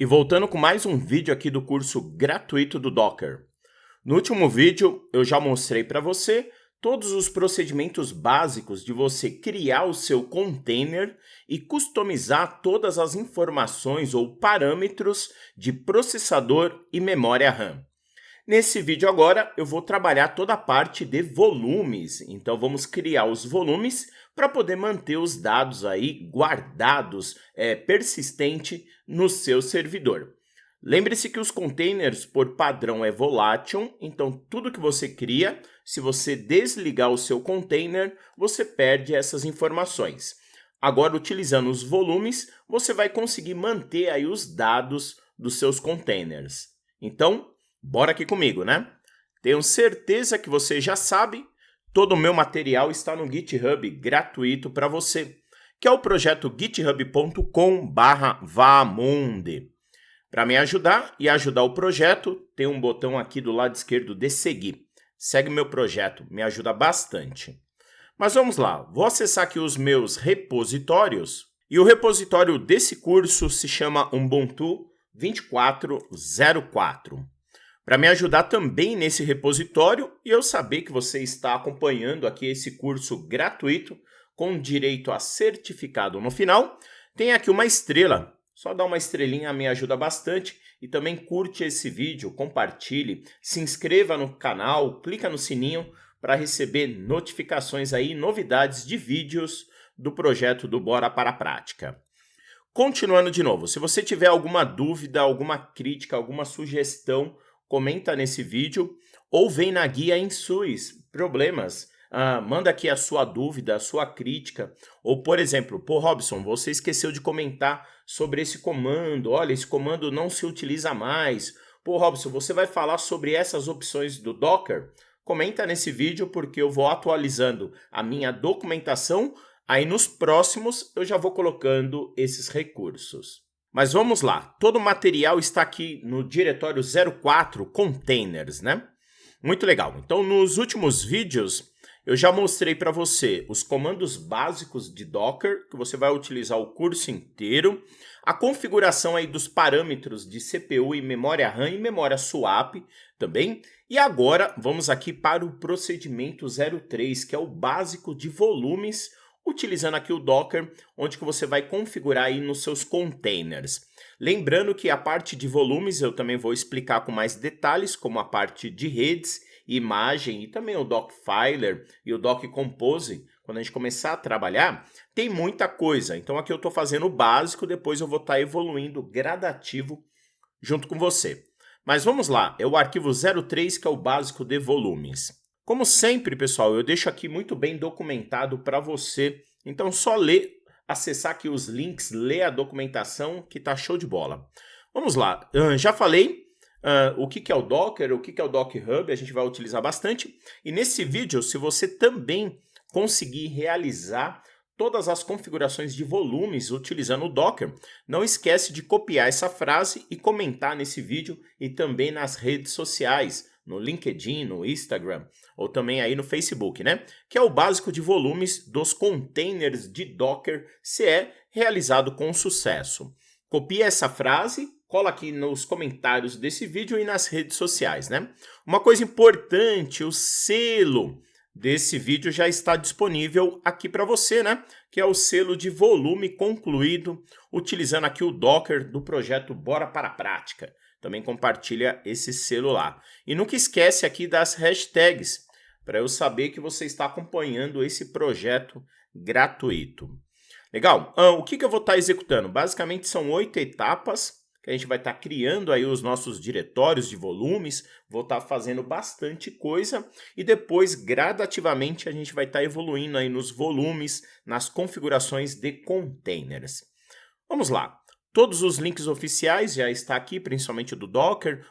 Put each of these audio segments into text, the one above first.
E voltando com mais um vídeo aqui do curso gratuito do Docker. No último vídeo eu já mostrei para você todos os procedimentos básicos de você criar o seu container e customizar todas as informações ou parâmetros de processador e memória RAM. Nesse vídeo agora eu vou trabalhar toda a parte de volumes, então vamos criar os volumes para poder manter os dados aí guardados, persistente no seu servidor. Lembre-se que os containers por padrão é volátil, então tudo que você cria, se você desligar o seu container, você perde essas informações. Agora, utilizando os volumes, você vai conseguir manter aí os dados dos seus containers. Então, bora aqui comigo, né? Tenho certeza que você já sabe, todo o meu material está no GitHub gratuito para você, que é o projeto github.com/vamundi. Para me ajudar e ajudar o projeto, tem um botão aqui do lado esquerdo de seguir. Segue meu projeto, me ajuda bastante. Mas vamos lá, vou acessar aqui os meus repositórios e o repositório desse curso se chama Ubuntu 24.04. Para me ajudar também nesse repositório e eu saber que você está acompanhando aqui esse curso gratuito com direito a certificado no final, tem aqui uma estrela. Só dá uma estrelinha, me ajuda bastante e também curte esse vídeo, compartilhe, se inscreva no canal, clica no sininho para receber notificações aí, novidades de vídeos do projeto do Bora para a Prática. Continuando de novo, se você tiver alguma dúvida, alguma crítica, alguma sugestão, comenta nesse vídeo ou vem na guia em SUS, problemas. Manda aqui a sua dúvida, a sua crítica. Ou, por exemplo, Robson, você esqueceu de comentar sobre esse comando. Olha, esse comando não se utiliza mais. Robson, você vai falar sobre essas opções do Docker? Comenta nesse vídeo porque eu vou atualizando a minha documentação. Aí nos próximos eu já vou colocando esses recursos. Mas vamos lá, todo o material está aqui no diretório 04 Containers, né? Muito legal. Então, nos últimos vídeos, eu já mostrei para você os comandos básicos de Docker, que você vai utilizar o curso inteiro, a configuração aí dos parâmetros de CPU e memória RAM e memória swap também. E agora, vamos aqui para o procedimento 03, que é o básico de volumes, utilizando aqui o Docker, onde que você vai configurar aí nos seus containers. Lembrando que a parte de volumes eu também vou explicar com mais detalhes, como a parte de redes, imagem e também o Docfiler e o Doc Compose. Quando a gente começar a trabalhar, tem muita coisa. Então aqui eu estou fazendo o básico, depois eu vou estar evoluindo gradativo junto com você. Mas vamos lá, é o arquivo 03 que é o básico de volumes. Como sempre, pessoal, eu deixo aqui muito bem documentado para você. Então, só ler, acessar aqui os links, ler a documentação que tá show de bola. Vamos lá, já falei o que é o Docker, o que é o Docker Hub, a gente vai utilizar bastante. E nesse vídeo, se você também conseguir realizar todas as configurações de volumes utilizando o Docker, não esquece de copiar essa frase e comentar nesse vídeo e também nas redes sociais, no LinkedIn, no Instagram ou também aí no Facebook, né? Que é o básico de volumes dos containers de Docker se é realizado com sucesso. Copia essa frase, cola aqui nos comentários desse vídeo e nas redes sociais, né? Uma coisa importante, o selo desse vídeo já está disponível aqui para você, né? Que é o selo de volume concluído, utilizando aqui o Docker do projeto Bora para a Prática. Também compartilha esse selo lá. E nunca esquece aqui das hashtags, para eu saber que você está acompanhando esse projeto gratuito. Legal? O que eu vou estar executando? Basicamente são 8 etapas que a gente vai estar criando aí os nossos diretórios de volumes, vou estar fazendo bastante coisa e depois gradativamente a gente vai estar evoluindo aí nos volumes, nas configurações de containers. Vamos lá. Todos os links oficiais já estão aqui, principalmente do Docker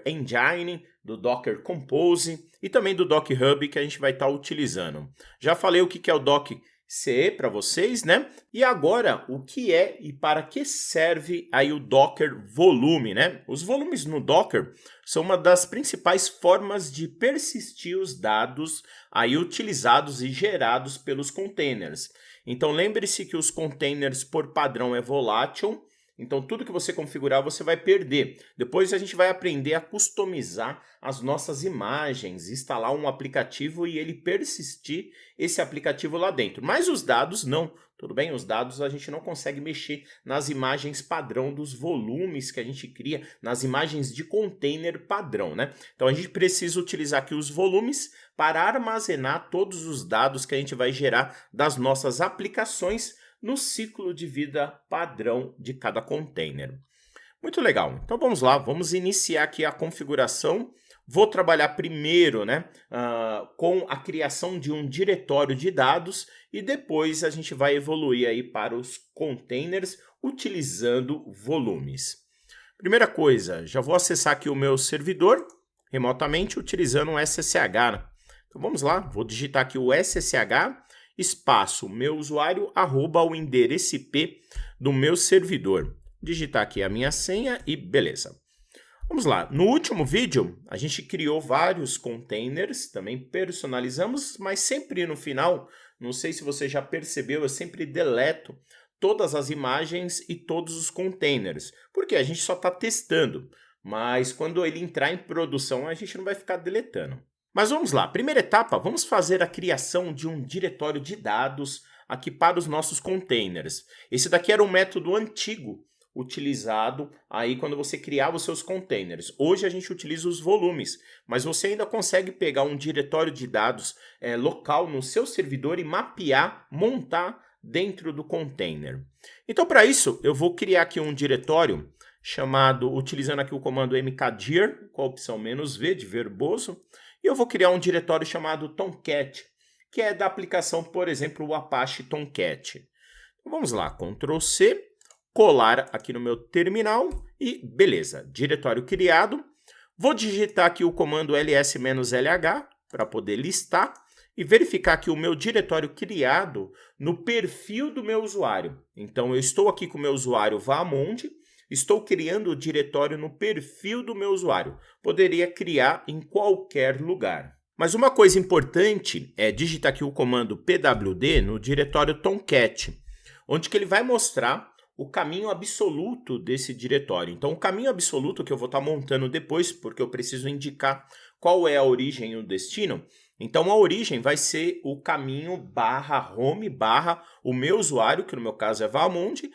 Engine, do Docker Compose e também do Docker Hub que a gente vai estar utilizando. Já falei o que é o Docker CE para vocês, né? E agora, o que é e para que serve aí o Docker Volume, né? Os volumes no Docker são uma das principais formas de persistir os dados aí utilizados e gerados pelos containers. Então, lembre-se que os containers por padrão é volátil, Então, tudo que você configurar, você vai perder. Depois a gente vai aprender a customizar as nossas imagens, instalar um aplicativo e ele persistir esse aplicativo lá dentro. Mas os dados não, tudo bem? Os dados a gente não consegue mexer nas imagens padrão dos volumes que a gente cria, nas imagens de container padrão, né? Então, a gente precisa utilizar aqui os volumes para armazenar todos os dados que a gente vai gerar das nossas aplicações no ciclo de vida padrão de cada container. Muito legal. Então vamos lá, vamos iniciar aqui a configuração. Vou trabalhar primeiro, né, com a criação de um diretório de dados e depois a gente vai evoluir aí para os containers utilizando volumes. Primeira coisa, já vou acessar aqui o meu servidor remotamente utilizando um SSH. Né? Então vamos lá, vou digitar aqui o SSH espaço meu usuário arroba o endereço IP do meu servidor. Digitar aqui a minha senha e beleza. Vamos lá, no último vídeo a gente criou vários containers, também personalizamos, mas sempre no final, não sei se você já percebeu, eu sempre deleto todas as imagens e todos os containers, porque a gente só está testando, mas quando ele entrar em produção a gente não vai ficar deletando. Mas vamos lá, primeira etapa, vamos fazer a criação de um diretório de dados aqui para os nossos containers. Esse daqui era um método antigo utilizado aí quando você criava os seus containers. Hoje a gente utiliza os volumes, mas você ainda consegue pegar um diretório de dados local no seu servidor e mapear, montar dentro do container. Então para isso eu vou criar aqui um diretório chamado, utilizando aqui o comando mkdir, com a opção "-v de verboso, e eu vou criar um diretório chamado Tomcat, que é da aplicação, por exemplo, o Apache Tomcat. Então, vamos lá, Ctrl C, colar aqui no meu terminal e beleza, diretório criado. Vou digitar aqui o comando ls-lh para poder listar e verificar aqui o meu diretório criado no perfil do meu usuário. Então eu estou aqui com o meu usuário Vamonde, estou criando o diretório no perfil do meu usuário. Poderia criar em qualquer lugar. Mas uma coisa importante é digitar aqui o comando pwd no diretório Tomcat, onde que ele vai mostrar o caminho absoluto desse diretório. Então, o caminho absoluto que eu vou estar montando depois, porque eu preciso indicar qual é a origem e o destino. Então, a origem vai ser o caminho /home/ o meu usuário, que no meu caso é Vamonde,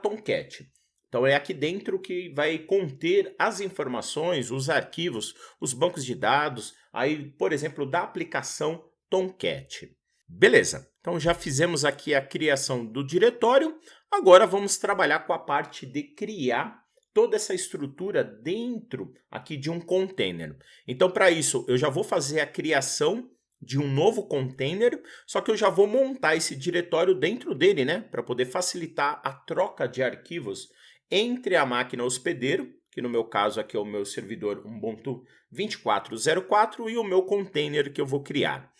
/Tomcat. Então é aqui dentro que vai conter as informações, os arquivos, os bancos de dados, aí, por exemplo, da aplicação Tomcat. Beleza, então já fizemos aqui a criação do diretório, agora vamos trabalhar com a parte de criar toda essa estrutura dentro aqui de um container. Então para isso eu já vou fazer a criação de um novo container, só que eu já vou montar esse diretório dentro dele, né, para poder facilitar a troca de arquivos entre a máquina hospedeiro, que no meu caso aqui é o meu servidor Ubuntu 24.04 e o meu container que eu vou criar.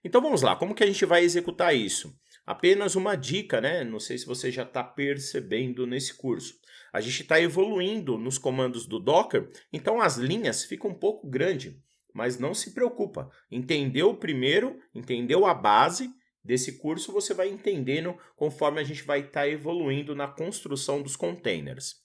Então vamos lá, como que a gente vai executar isso? Apenas uma dica, né? Não sei se você já está percebendo nesse curso. A gente está evoluindo nos comandos do Docker, então as linhas ficam um pouco grandes, mas não se preocupa. Entendeu primeiro, entendeu a base desse curso, você vai entendendo conforme a gente vai estar evoluindo na construção dos containers.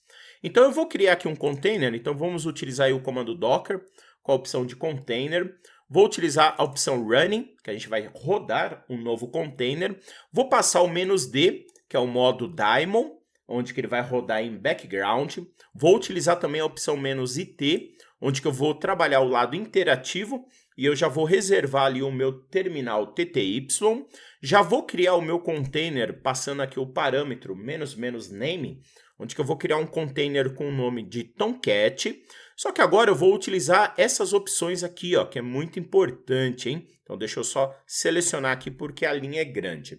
Então eu vou criar aqui um container, então vamos utilizar aí o comando docker com a opção de container. Vou utilizar a opção running, que a gente vai rodar um novo container. Vou passar o "-d, que é o modo daemon, onde que ele vai rodar em background. Vou utilizar também a opção "-it, onde que eu vou trabalhar o lado interativo e eu já vou reservar ali o meu terminal TTY. Já vou criar o meu container passando aqui o parâmetro "-name", onde que eu vou criar um container com o nome de Tomcat. Só que agora eu vou utilizar essas opções aqui, ó, que é muito importante, hein? Então deixa eu só selecionar aqui porque a linha é grande.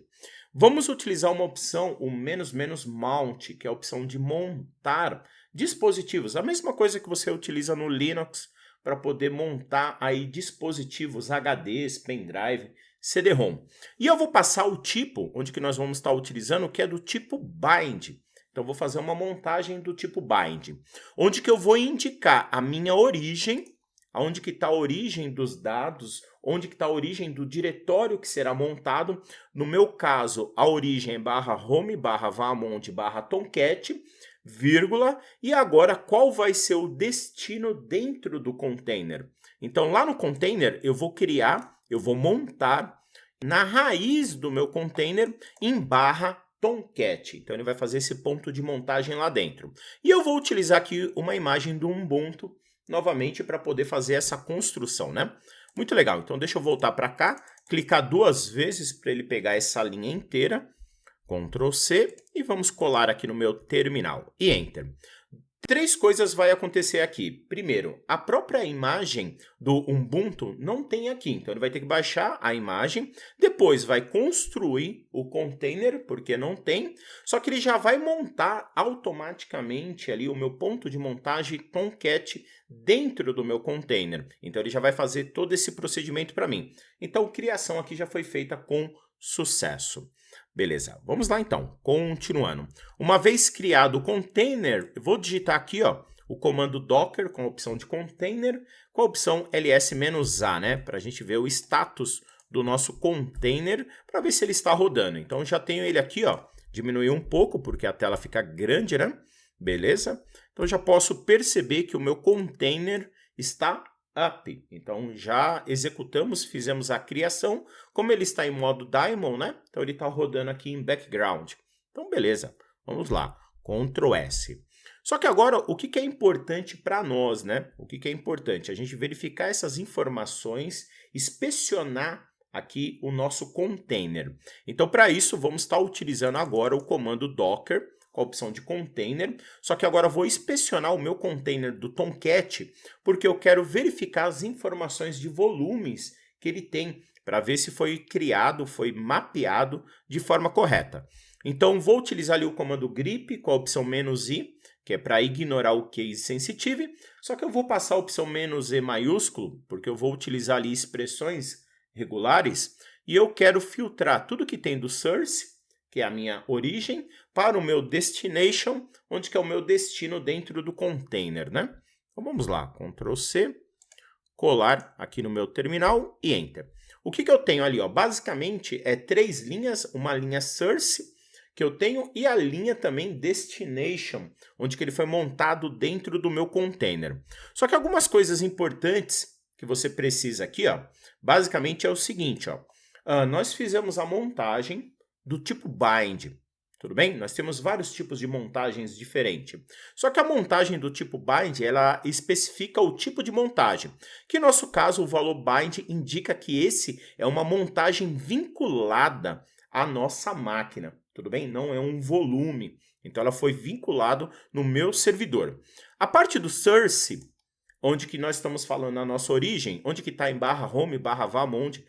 Vamos utilizar uma opção, o "-mount, que é a opção de montar dispositivos. A mesma coisa que você utiliza no Linux para poder montar aí dispositivos HDs, pendrive, CD-ROM. E eu vou passar o tipo, onde que nós vamos estar utilizando, que é do tipo bind. Então, vou fazer uma montagem do tipo bind, onde que eu vou indicar a minha origem, onde que está a origem dos dados, onde que está a origem do diretório que será montado. No meu caso, a origem é /home/vamonde/tomcat, vírgula, e agora qual vai ser o destino dentro do container? Então, lá no container, eu vou montar na raiz do meu container em barra Tomcat. Então, ele vai fazer esse ponto de montagem lá dentro. E eu vou utilizar aqui uma imagem do Ubuntu, novamente, para poder fazer essa construção, né? Muito legal. Então, deixa eu voltar para cá, clicar 2 vezes para ele pegar essa linha inteira. Ctrl C e vamos colar aqui no meu terminal e Enter. 3 coisas vai acontecer aqui. Primeiro, a própria imagem do Ubuntu não tem aqui, então ele vai ter que baixar a imagem, depois vai construir o container, porque não tem, só que ele já vai montar automaticamente ali o meu ponto de montagem Tomcat dentro do meu container. Então ele já vai fazer todo esse procedimento para mim. Então a criação aqui já foi feita com sucesso. Beleza, vamos lá então, continuando. Uma vez criado o container, eu vou digitar aqui ó, o comando docker com a opção de container, com a opção ls-a, né? Para a gente ver o status do nosso container, para ver se ele está rodando. Então já tenho ele aqui, ó, diminuiu um pouco, porque a tela fica grande, né? Beleza? Então já posso perceber que o meu container está up. Então já executamos, fizemos a criação. Como ele está em modo daemon, né? Então ele está rodando aqui em background. Então beleza, vamos lá, Ctrl S. Só que agora o que é importante para nós, né? O que é importante? A gente verificar essas informações, inspecionar aqui o nosso container. Então para isso vamos estar utilizando agora o comando docker, com a opção de container, só que agora vou inspecionar o meu container do Tomcat, porque eu quero verificar as informações de volumes que ele tem, para ver se foi criado, foi mapeado de forma correta. Então vou utilizar ali o comando grep com a opção "-i", que é para ignorar o case sensitive, só que eu vou passar a opção "-e" maiúsculo, porque eu vou utilizar ali expressões regulares, e eu quero filtrar tudo que tem do source, que é a minha origem, para o meu destination, onde que é o meu destino dentro do container, né? Então vamos lá, Ctrl C, colar aqui no meu terminal e Enter. O que eu tenho ali? Ó? Basicamente é 3 linhas, uma linha source que eu tenho e a linha também destination, onde que ele foi montado dentro do meu container. Só que algumas coisas importantes que você precisa aqui, ó, basicamente é o seguinte, ó, nós fizemos a montagem do tipo bind, tudo bem? Nós temos vários tipos de montagens diferentes. Só que a montagem do tipo bind, ela especifica o tipo de montagem, que no nosso caso o valor bind indica que esse é uma montagem vinculada à nossa máquina, tudo bem? Não é um volume, então ela foi vinculado no meu servidor. A parte do source, onde que nós estamos falando a nossa origem, onde que está em /home, /vamond,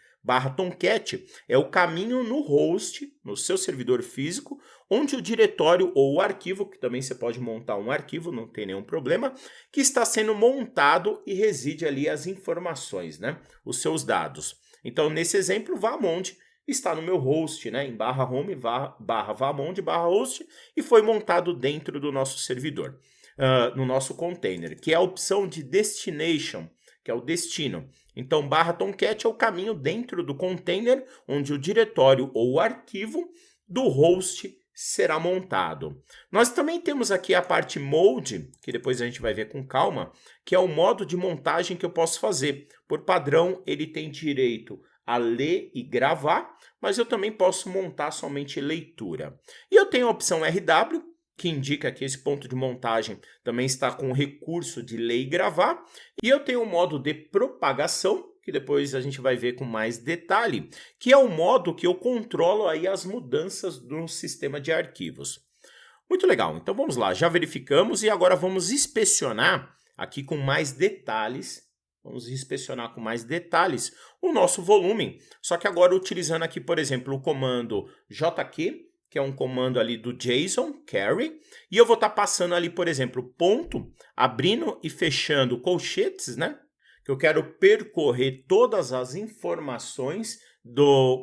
/tomcat, é o caminho no host, no seu servidor físico, onde o diretório ou o arquivo, que também você pode montar um arquivo, não tem nenhum problema, que está sendo montado e reside ali as informações, né? Os seus dados. Então, nesse exemplo, vamond está no meu host, né? Em /home, /vamond, /host, e foi montado dentro do nosso servidor, no nosso container, que é a opção de destination, que é o destino. Então, /tomcat é o caminho dentro do container, onde o diretório ou o arquivo do host será montado. Nós também temos aqui a parte mode, que depois a gente vai ver com calma, que é o modo de montagem que eu posso fazer. Por padrão, ele tem direito a ler e gravar, mas eu também posso montar somente leitura. E eu tenho a opção RW, que indica que esse ponto de montagem também está com o recurso de ler e gravar. E eu tenho o modo de propagação, que depois a gente vai ver com mais detalhe, que é o modo que eu controlo aí as mudanças do sistema de arquivos. Muito legal, então vamos lá, já verificamos e agora vamos inspecionar aqui com mais detalhes. Vamos inspecionar com mais detalhes o nosso volume, só que agora utilizando aqui, por exemplo, o comando JQ, que é um comando ali do JSON, carry, e eu vou estar passando ali, por exemplo, ponto, abrindo e fechando colchetes, né? Que eu quero percorrer todas as informações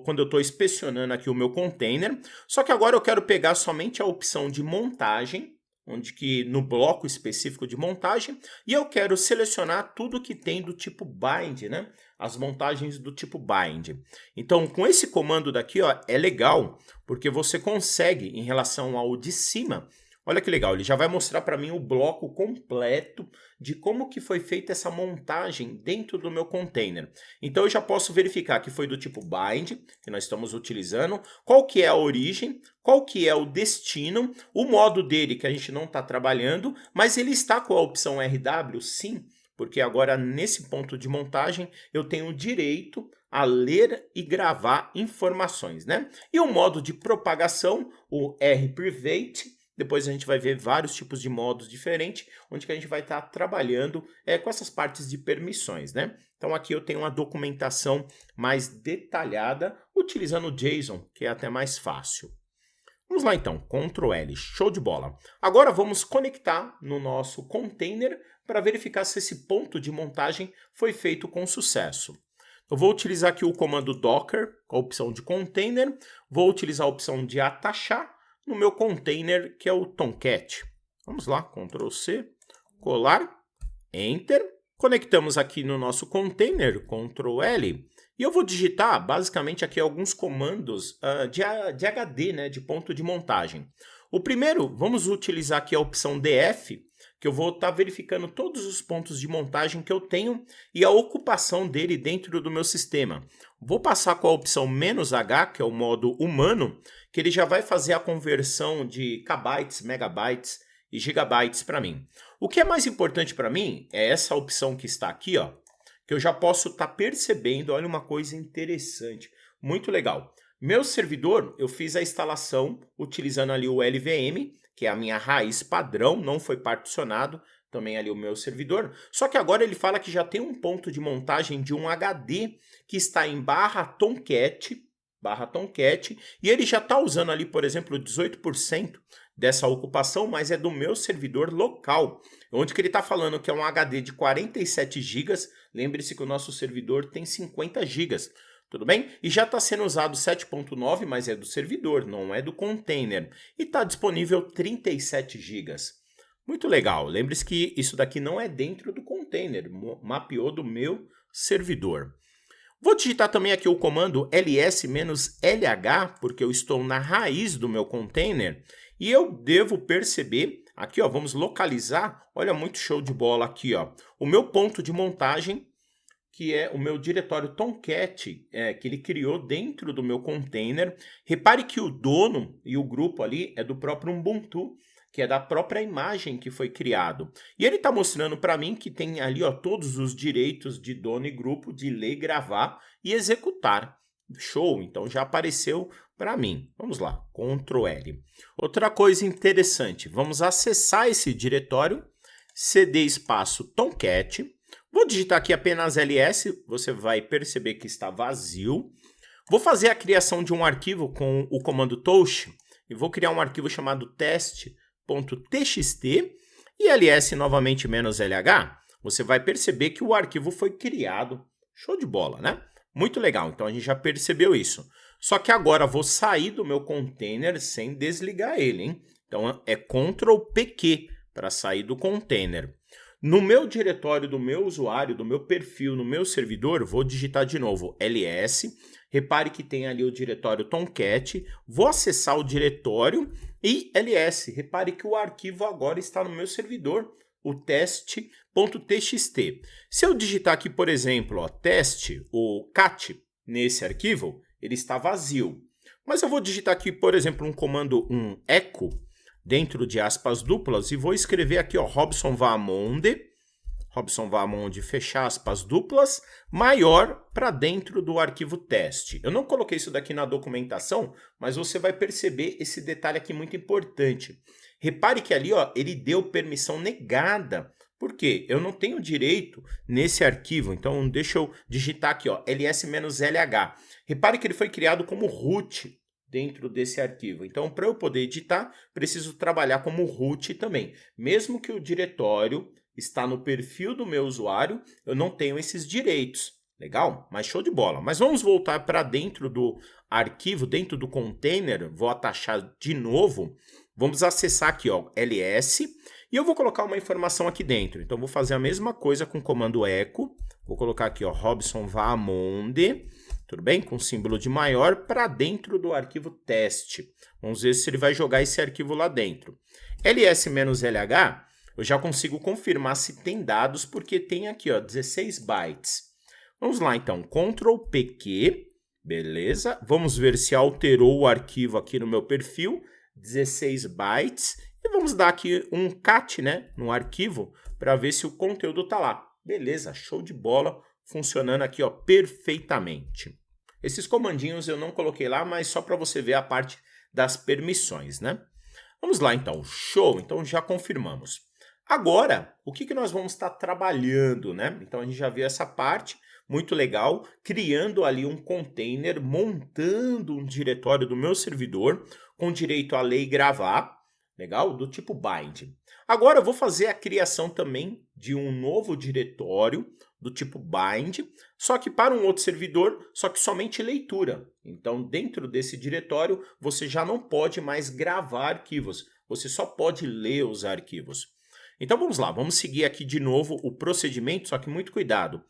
quando eu estou inspecionando aqui o meu container, só que agora eu quero pegar somente a opção de montagem, onde que no bloco específico de montagem, e eu quero selecionar tudo que tem do tipo bind, né? As montagens do tipo bind. Então, com esse comando daqui, ó, é legal, porque você consegue, em relação ao de cima, Olha que legal, ele já vai mostrar para mim o bloco completo de como que foi feita essa montagem dentro do meu container. Então eu já posso verificar que foi do tipo bind, que nós estamos utilizando, qual que é a origem, qual que é o destino, o modo dele que a gente não está trabalhando, mas ele está com a opção RW, sim, porque agora nesse ponto de montagem eu tenho o direito a ler e gravar informações, né? E o modo de propagação, o rprivate. Depois a gente vai ver vários tipos de modos diferentes, onde que a gente vai estar trabalhando com essas partes de permissões, né? Então aqui eu tenho uma documentação mais detalhada, utilizando o JSON, que é até mais fácil. Vamos lá então, Ctrl L, show de bola. Agora vamos conectar no nosso container para verificar se esse ponto de montagem foi feito com sucesso. Eu vou utilizar aqui o comando docker, com a opção de container, vou utilizar a opção de atachar, no meu container, que é o Tomcat. Vamos lá, Ctrl C, colar, Enter. Conectamos aqui no nosso container, Ctrl L, e eu vou digitar basicamente aqui alguns comandos de HD, né, de ponto de montagem. O primeiro, vamos utilizar aqui a opção DF, que eu vou estar verificando todos os pontos de montagem que eu tenho e a ocupação dele dentro do meu sistema. Vou passar com a opção "-h", que é o modo humano, que ele já vai fazer a conversão de kbytes, megabytes e gigabytes para mim. O que é mais importante para mim é essa opção que está aqui, ó, que eu já posso estar percebendo. Olha uma coisa interessante, muito legal. Meu servidor, eu fiz a instalação utilizando ali o LVM, que é a minha raiz padrão, não foi particionado também ali o meu servidor. Só que agora ele fala que já tem um ponto de montagem de um HD que está em /Tomcat, e ele já está usando ali, por exemplo, 18% dessa ocupação, mas é do meu servidor local, onde que ele está falando que é um HD de 47 GB. Lembre-se que o nosso servidor tem 50 GB. Tudo bem? E já está sendo usado 7.9, mas é do servidor, não é do container. E está disponível 37 GB. Muito legal. Lembre-se que isso daqui não é dentro do container, mapeou do meu servidor. Vou digitar também aqui o comando ls-lh, porque eu estou na raiz do meu container. E eu devo perceber, aqui ó, vamos localizar, olha, muito show de bola aqui, ó, o meu ponto de montagem, que é o meu diretório Tomcat, que ele criou dentro do meu container. Repare que o dono e o grupo ali é do próprio Ubuntu, que é da própria imagem que foi criado. E ele está mostrando para mim que tem ali ó, todos os direitos de dono e grupo de ler, gravar e executar. Show! Então já apareceu para mim. Vamos lá, Ctrl L. Outra coisa interessante, vamos acessar esse diretório, cd espaço Tomcat. Vou digitar aqui apenas ls, você vai perceber que está vazio. Vou fazer a criação de um arquivo com o comando touch e vou criar um arquivo chamado test.txt e ls novamente -lh. Você vai perceber que o arquivo foi criado. Show de bola, né? Muito legal, então a gente já percebeu isso. Só que agora vou sair do meu container sem desligar ele, hein? Então é Ctrl PQ para sair do container. No meu diretório do meu usuário, do meu perfil, no meu servidor, vou digitar de novo ls. Repare que tem ali o diretório Tomcat. Vou acessar o diretório e ls. Repare que o arquivo agora está no meu servidor, o test.txt. Se eu digitar aqui, por exemplo, ó, teste, o cat, nesse arquivo, ele está vazio. Mas eu vou digitar aqui, por exemplo, um comando, um echo, dentro de aspas duplas, e vou escrever aqui, ó, Robson Vaamonde, fechar aspas duplas, maior para dentro do arquivo teste. Eu não coloquei isso daqui na documentação, mas você vai perceber esse detalhe aqui muito importante. Repare que ali, ó, ele deu permissão negada. Por quê? Eu não tenho direito nesse arquivo, então deixa eu digitar aqui, ó, ls-lh. Repare que ele foi criado como root dentro desse arquivo. Então, para eu poder editar, preciso trabalhar como root também. Mesmo que o diretório está no perfil do meu usuário, eu não tenho esses direitos. Legal? Mas show de bola. Mas vamos voltar para dentro do arquivo, dentro do container. Vou atachar de novo. Vamos acessar aqui, ó, ls. E eu vou colocar uma informação aqui dentro. Então, vou fazer a mesma coisa com o comando echo. Vou colocar aqui, ó, Robson Vaamonde. tudo bem? Com símbolo de maior para dentro do arquivo teste. Vamos ver se ele vai jogar esse arquivo lá dentro. ls-lh, eu já consigo confirmar se tem dados, porque tem aqui, ó, 16 bytes. Vamos lá, então, Ctrl+PQ, beleza? Vamos ver se alterou o arquivo aqui no meu perfil, 16 bytes. E vamos dar aqui um cat, né, no arquivo, para ver se o conteúdo está lá. Beleza, show de bola, funcionando aqui, ó, perfeitamente. Esses comandinhos eu não coloquei lá, mas só para você ver a parte das permissões, né? Vamos lá, então, show, então já confirmamos. Agora, o que nós vamos estar trabalhando, né? Então, a gente já viu essa parte, muito legal, criando ali um container, montando um diretório do meu servidor, com direito a ler e gravar, legal? Do tipo bind. Agora, eu vou fazer a criação também de um novo diretório, do tipo bind, só que para um outro servidor, só que somente leitura. Então, dentro desse diretório, você já não pode mais gravar arquivos, você só pode ler os arquivos. Então vamos lá, vamos seguir aqui de novo o procedimento, só que muito cuidado.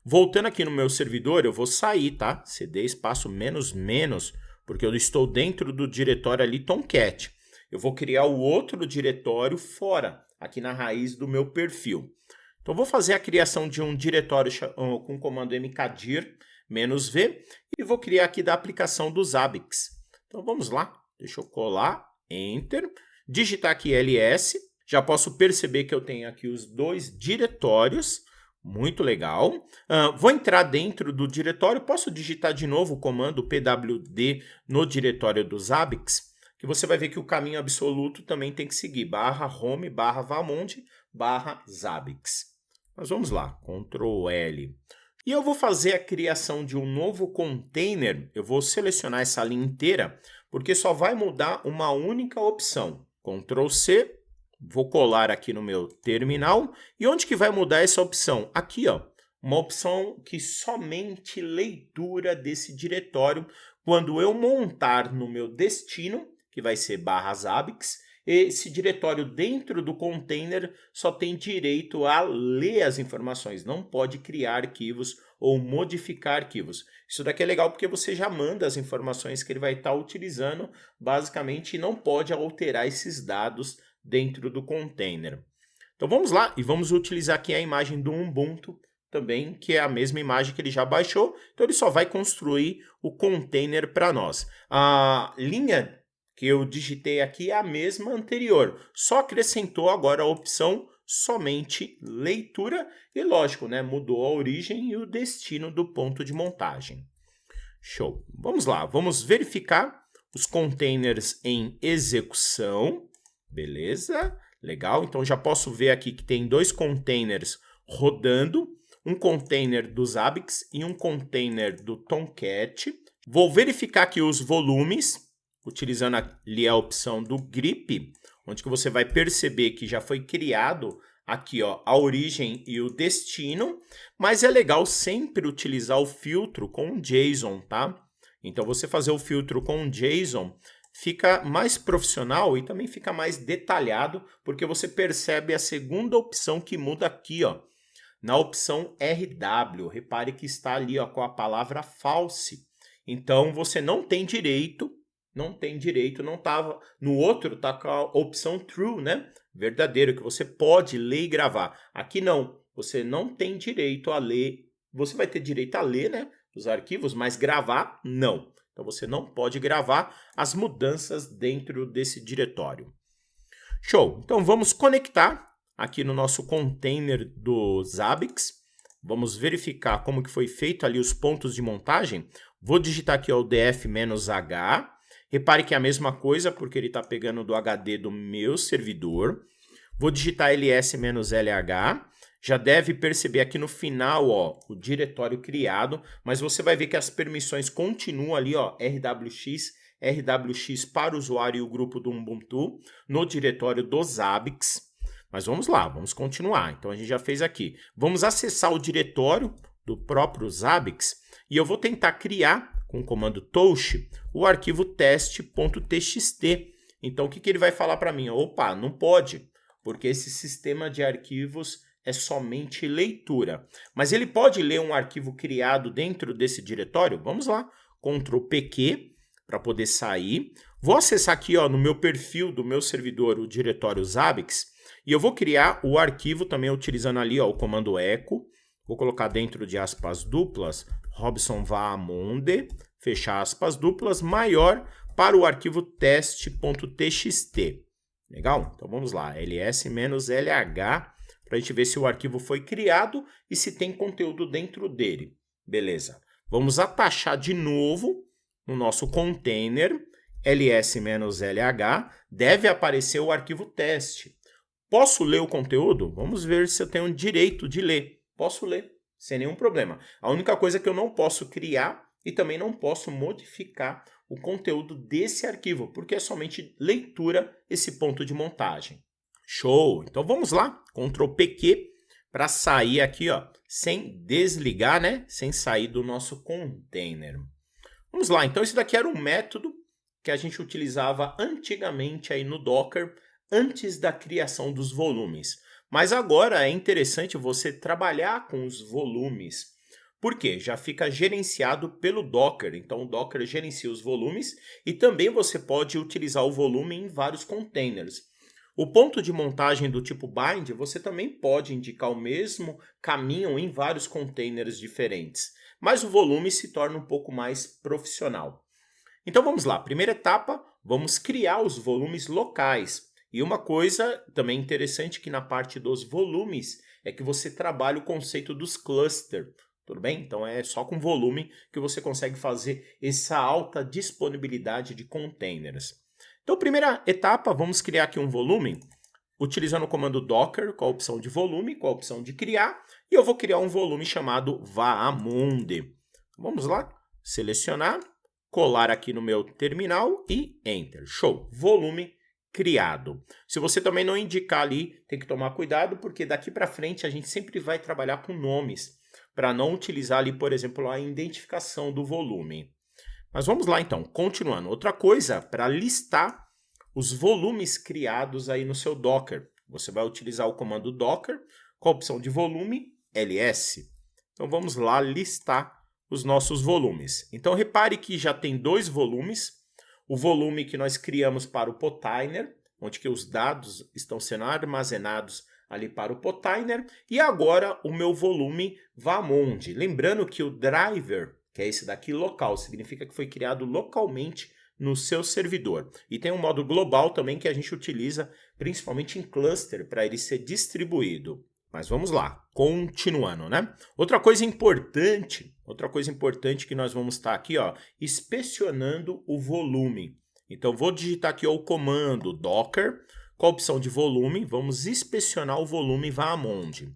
Voltando aqui no meu servidor, eu vou sair, tá? cd espaço --, porque eu estou dentro do diretório ali Tomcat. Eu vou criar o outro diretório fora, aqui na raiz do meu perfil. Então vou fazer a criação de um diretório com o comando mkdir -v e vou criar aqui da aplicação do Zabbix. Então vamos lá, deixa eu colar, Enter, digitar aqui ls. Já posso perceber que eu tenho aqui os dois diretórios, muito legal. Vou entrar dentro do diretório, posso digitar de novo o comando pwd no diretório do Zabbix, que você vai ver que o caminho absoluto também tem que seguir, /home, /vamond, /zabbix. Mas vamos lá, Ctrl L. E eu vou fazer a criação de um novo container, eu vou selecionar essa linha inteira, porque só vai mudar uma única opção. Ctrl C. Vou colar aqui no meu terminal. E onde que vai mudar essa opção? Aqui, ó, uma opção que somente leitura desse diretório quando eu montar no meu destino, que vai ser /zabbix, esse diretório dentro do container só tem direito a ler as informações, não pode criar arquivos ou modificar arquivos. Isso daqui é legal porque você já manda as informações que ele vai estar utilizando, basicamente, e não pode alterar esses dados dentro do container. Então vamos lá e vamos utilizar aqui a imagem do Ubuntu também, que é a mesma imagem que ele já baixou, então ele só vai construir o container para nós. A linha que eu digitei aqui é a mesma anterior, só acrescentou agora a opção somente leitura e, lógico, né, mudou a origem e o destino do ponto de montagem. Show! Vamos lá, vamos verificar os containers em execução. Beleza, legal. Então já posso ver aqui que tem dois containers rodando, um container do Zabbix e um container do Tomcat. Vou verificar aqui os volumes, utilizando ali a opção do grep, onde que você vai perceber que já foi criado aqui, ó, a origem e o destino, mas é legal sempre utilizar o filtro com JSON, tá? Então você fazer o filtro com JSON fica mais profissional e também fica mais detalhado, porque você percebe a segunda opção que muda aqui, ó, na opção RW. Repare que está ali, ó, com a palavra false. Então você não tem direito, não estava. No outro está com a opção true, né? Verdadeiro, que você pode ler e gravar. Aqui não, você não tem direito a ler. Você vai ter direito a ler, né, os arquivos, mas gravar não. Então, você não pode gravar as mudanças dentro desse diretório. Show! Então, vamos conectar aqui no nosso container do Zabbix. Vamos verificar como que foi feito ali os pontos de montagem. Vou digitar aqui o df-h. Repare que é a mesma coisa, porque ele está pegando do HD do meu servidor. Vou digitar ls-lh. Já deve perceber aqui no final, ó, o diretório criado, mas você vai ver que as permissões continuam ali, ó, rwx para o usuário e o grupo do Ubuntu no diretório do Zabbix. Mas vamos lá, vamos continuar. Então a gente já fez aqui. Vamos acessar o diretório do próprio Zabbix e eu vou tentar criar com o comando touch o arquivo teste.txt. Então o que ele vai falar para mim? Opa, não pode, porque esse sistema de arquivos é somente leitura. Mas ele pode ler um arquivo criado dentro desse diretório? Vamos lá, Ctrl PQ para poder sair. Vou acessar aqui ó, no meu perfil do meu servidor o diretório Zabbix e eu vou criar o arquivo também utilizando ali ó, o comando echo. Vou colocar dentro de aspas duplas, Robson Vaamonde, fechar aspas duplas, maior para o arquivo teste.txt. Legal? Então vamos lá, ls-lh, para a gente ver se o arquivo foi criado e se tem conteúdo dentro dele. Beleza. Vamos atachar de novo no nosso container, ls-lh, deve aparecer o arquivo teste. Posso ler o conteúdo? Vamos ver se eu tenho o direito de ler. Posso ler, sem nenhum problema. A única coisa é que eu não posso criar e também não posso modificar o conteúdo desse arquivo, porque é somente leitura esse ponto de montagem. Show! Então vamos lá, Ctrl PQ para sair aqui, ó, sem desligar, né? Sem sair do nosso container. Vamos lá, então esse daqui era um método que a gente utilizava antigamente aí no Docker, antes da criação dos volumes. Mas agora é interessante você trabalhar com os volumes. Por quê? Já fica gerenciado pelo Docker. Então o Docker gerencia os volumes e também você pode utilizar o volume em vários containers. O ponto de montagem do tipo bind, você também pode indicar o mesmo caminho em vários containers diferentes. Mas o volume se torna um pouco mais profissional. Então vamos lá, primeira etapa, vamos criar os volumes locais. E uma coisa também interessante que na parte dos volumes é que você trabalha o conceito dos clusters. Tudo bem? Então é só com volume que você consegue fazer essa alta disponibilidade de containers. Então, primeira etapa, vamos criar aqui um volume, utilizando o comando docker, com a opção de volume, com a opção de criar, e eu vou criar um volume chamado Vaamonde. Vamos lá, selecionar, colar aqui no meu terminal e Enter. Show! Volume criado. Se você também não indicar ali, tem que tomar cuidado, porque daqui para frente a gente sempre vai trabalhar com nomes, para não utilizar ali, por exemplo, a identificação do volume. Mas vamos lá então, continuando. Outra coisa, para listar os volumes criados aí no seu Docker. Você vai utilizar o comando docker com a opção de volume, ls. Então vamos lá listar os nossos volumes. Então repare que já tem dois volumes. O volume que nós criamos para o Potainer, onde que os dados estão sendo armazenados ali para o Potainer. E agora o meu volume Vaamonde. Lembrando que o driver, que é esse daqui local, significa que foi criado localmente no seu servidor. E tem um modo global também que a gente utiliza principalmente em cluster para ele ser distribuído. Mas vamos lá, continuando, né? Outra coisa importante que nós vamos estar aqui, ó, inspecionando o volume. Então vou digitar aqui ó, o comando docker com a opção de volume, vamos inspecionar o volume Vaamonde.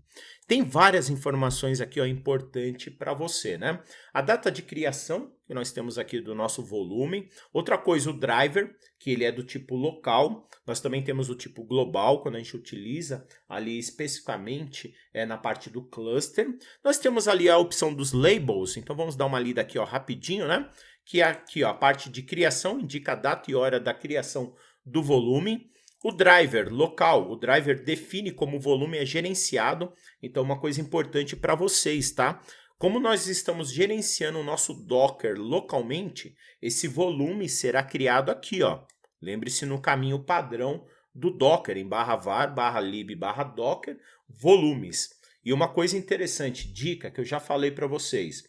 Tem várias informações aqui ó, importante para você, né? A data de criação, que nós temos aqui do nosso volume. Outra coisa, o driver, que ele é do tipo local. Nós também temos o tipo global, quando a gente utiliza ali especificamente na parte do cluster. Nós temos ali a opção dos labels, então vamos dar uma lida aqui ó, rapidinho, né? Que é aqui ó, a parte de criação, indica a data e hora da criação do volume. O driver local, o driver define como o volume é gerenciado, então uma coisa importante para vocês, tá? Como nós estamos gerenciando o nosso Docker localmente, esse volume será criado aqui, ó. Lembre-se no caminho padrão do Docker, em /var, /lib, /docker, volumes. E uma coisa interessante, dica que eu já falei para vocês,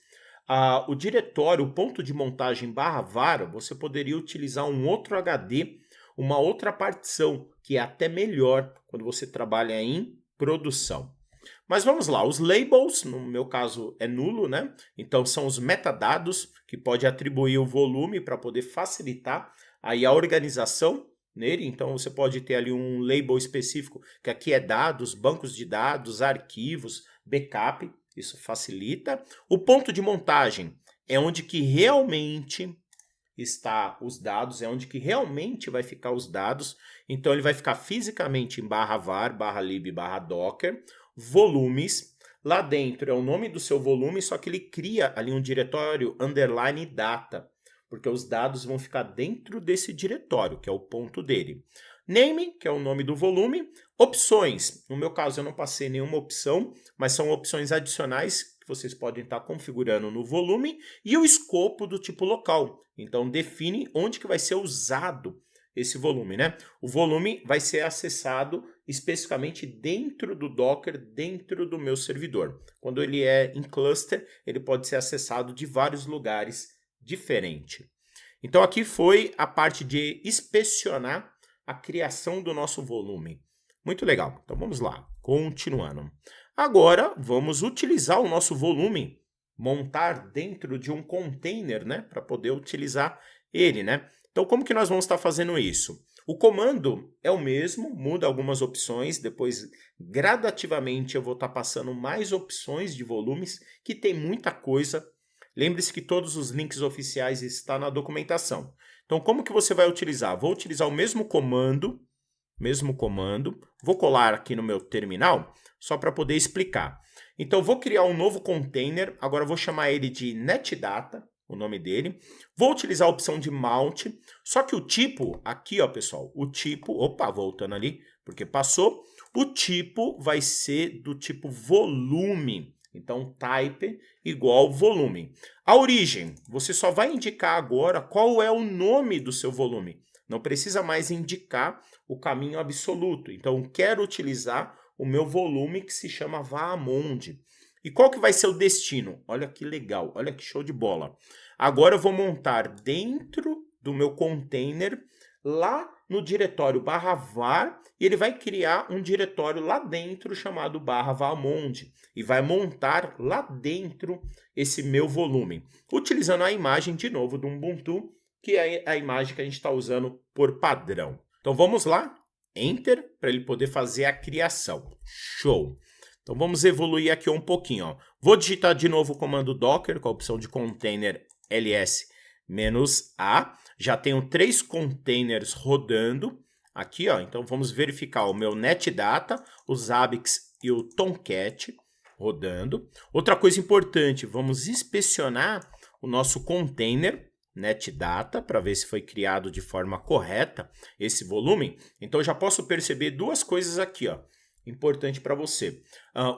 o diretório, o ponto de montagem /var, você poderia utilizar um outro HD, uma outra partição, que é até melhor quando você trabalha em produção. Mas vamos lá, os labels, no meu caso é nulo, né? Então são os metadados que pode atribuir o volume para poder facilitar aí a organização nele. Então você pode ter ali um label específico, que aqui é dados, bancos de dados, arquivos, backup, isso facilita. O ponto de montagem é onde que realmente está os dados, é onde que realmente vai ficar os dados. Então ele vai ficar fisicamente em /var, /lib, /docker, volumes. Lá dentro é o nome do seu volume, só que ele cria ali um diretório underline data, porque os dados vão ficar dentro desse diretório, que é o ponto dele. Name, que é o nome do volume. Opções, no meu caso eu não passei nenhuma opção, mas são opções adicionais que vocês podem estar configurando no volume. E o escopo do tipo local, então define onde que vai ser usado esse volume, né? O volume vai ser acessado especificamente dentro do Docker, dentro do meu servidor. Quando ele é em cluster, ele pode ser acessado de vários lugares diferentes. Então aqui foi a parte de inspecionar a criação do nosso volume. Muito legal. Então vamos lá, continuando. Agora vamos utilizar o nosso volume, montar dentro de um container, né, para poder utilizar ele, né? Então como que nós vamos estar fazendo isso? O comando é o mesmo, muda algumas opções, depois gradativamente eu vou estar passando mais opções de volumes, que tem muita coisa. Lembre-se que todos os links oficiais estão na documentação. Então como que você vai utilizar? Vou utilizar o mesmo comando, vou colar aqui no meu terminal, só para poder explicar. Então vou criar um novo container, agora vou chamar ele de netdata, o nome dele. Vou utilizar a opção de mount, só que o tipo, aqui ó pessoal, o tipo, opa, voltando ali, porque passou, o tipo vai ser do tipo volume. Então type igual volume. A origem, você só vai indicar agora qual é o nome do seu volume. Não precisa mais indicar o caminho absoluto. Então quero utilizar o meu volume que se chama Vaamond. E qual que vai ser o destino? Olha que legal, olha que show de bola. Agora eu vou montar dentro do meu container, lá no diretório /var, e ele vai criar um diretório lá dentro chamado /vaamond. E vai montar lá dentro esse meu volume. Utilizando a imagem, de novo, do Ubuntu, que é a imagem que a gente está usando por padrão. Então vamos lá, Enter, para ele poder fazer a criação. Show! Então vamos evoluir aqui um pouquinho. Ó. Vou digitar de novo o comando docker com a opção de container ls-a. Já tenho 3 containers rodando aqui. Ó. Então vamos verificar o meu netdata, o Zabbix e o Tomcat rodando. Outra coisa importante, vamos inspecionar o nosso container netdata para ver se foi criado de forma correta esse volume. Então eu já posso perceber duas coisas aqui, ó. Importante para você.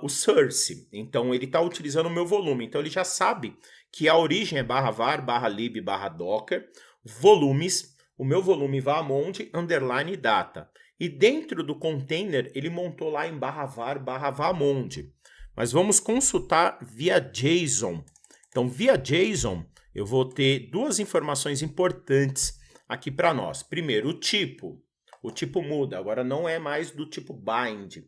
O source, então ele está utilizando o meu volume, então ele já sabe que a origem é /var, /lib, /docker, volumes, o meu volume vaamond, underline data. E dentro do container ele montou lá em /var, /vaamond. Mas vamos consultar via JSON. Então via JSON eu vou ter duas informações importantes aqui para nós. Primeiro, o tipo. O tipo muda, agora não é mais do tipo bind,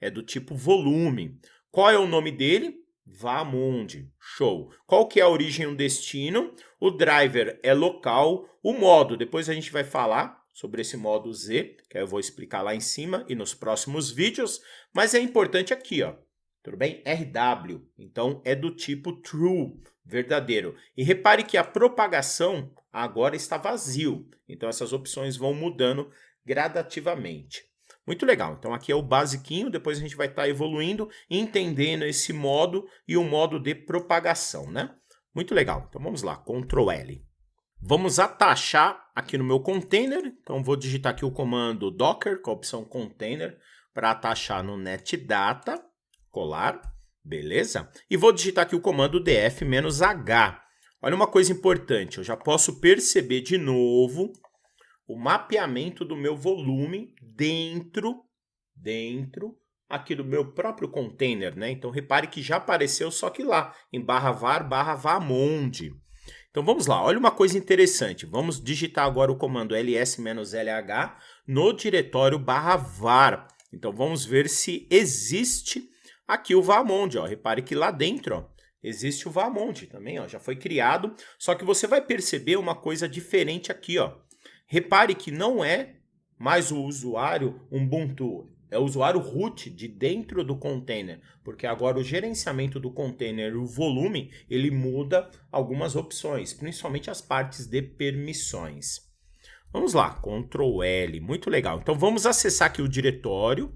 é do tipo volume. Qual é o nome dele? Vaamond. Show. Qual que é a origem e o destino? O driver é local. O modo, depois a gente vai falar sobre esse modo Z, que eu vou explicar lá em cima e nos próximos vídeos. Mas é importante aqui, ó. Tudo bem? RW. Então é do tipo true, verdadeiro. E repare que a propagação agora está vazio. Então essas opções vão mudando gradativamente. Muito legal. Então aqui é o basiquinho, depois a gente vai estar evoluindo e entendendo esse modo e o modo de propagação, né? Muito legal. Então vamos lá, Ctrl L. Vamos atachar aqui no meu container. Então vou digitar aqui o comando docker com a opção container para atachar no netdata, colar, beleza? E vou digitar aqui o comando df-h. Olha uma coisa importante, eu já posso perceber de novo o mapeamento do meu volume dentro aqui do meu próprio container, né? Então repare que já apareceu só que lá em /var, /vaamond. Então vamos lá, olha uma coisa interessante. Vamos digitar agora o comando ls-lh no diretório /var. Então vamos ver se existe aqui o Vaamond, ó. Repare que lá dentro, ó, existe o Vaamond também, ó, já foi criado. Só que você vai perceber uma coisa diferente aqui, ó. Repare que não é mais o usuário Ubuntu, é o usuário root de dentro do container, porque agora o gerenciamento do container, o volume, ele muda algumas opções, principalmente as partes de permissões. Vamos lá, Ctrl L, muito legal. Então vamos acessar aqui o diretório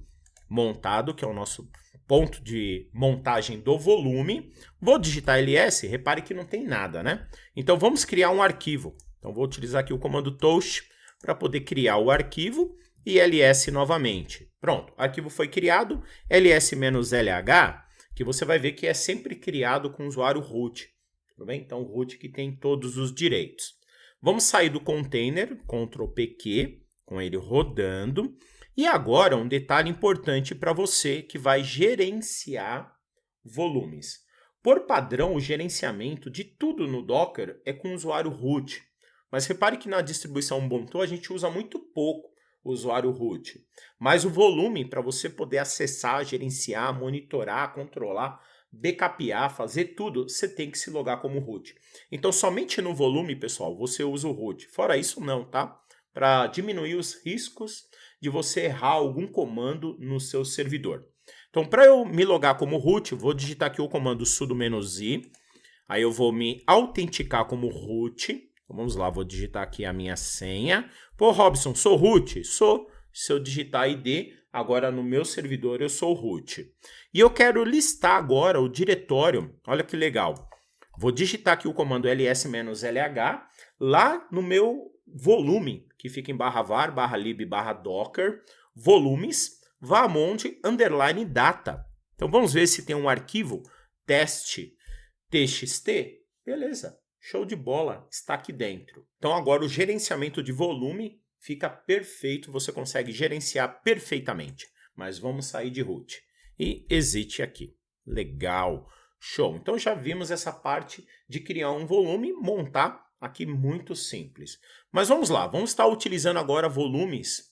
montado, que é o nosso ponto de montagem do volume. Vou digitar ls, repare que não tem nada, né? Então vamos criar um arquivo. Então vou utilizar aqui o comando toast para poder criar o arquivo e ls novamente. Pronto, o arquivo foi criado, ls-lh, que você vai ver que é sempre criado com o usuário root. Tudo bem? Então, o root que tem todos os direitos. Vamos sair do container, Ctrl+PQ, com ele rodando. E agora, um detalhe importante para você que vai gerenciar volumes. Por padrão, o gerenciamento de tudo no Docker é com o usuário root. Mas repare que na distribuição Ubuntu a gente usa muito pouco o usuário root. Mas o volume, para você poder acessar, gerenciar, monitorar, controlar, backupar, fazer tudo, você tem que se logar como root. Então, somente no volume, pessoal, você usa o root. Fora isso, não, tá? Para diminuir os riscos de você errar algum comando no seu servidor. Então, para eu me logar como root, vou digitar aqui o comando sudo-i. Aí eu vou me autenticar como root. Então, vamos lá, vou digitar aqui a minha senha. Pô, Robson, sou root? Sou. Se eu digitar ID, agora no meu servidor eu sou root. E eu quero listar agora o diretório. Olha que legal. Vou digitar aqui o comando ls-lh lá no meu volume, que fica em /var, /lib, /docker, volumes, varmond, underline data. Então vamos ver se tem um arquivo teste txt. Beleza, show de bola, está aqui dentro. Então agora o gerenciamento de volume fica perfeito, você consegue gerenciar perfeitamente. Mas vamos sair de root e exit aqui. Legal, show. Então já vimos essa parte de criar um volume e montar aqui muito simples. Mas vamos lá, vamos estar utilizando agora volumes,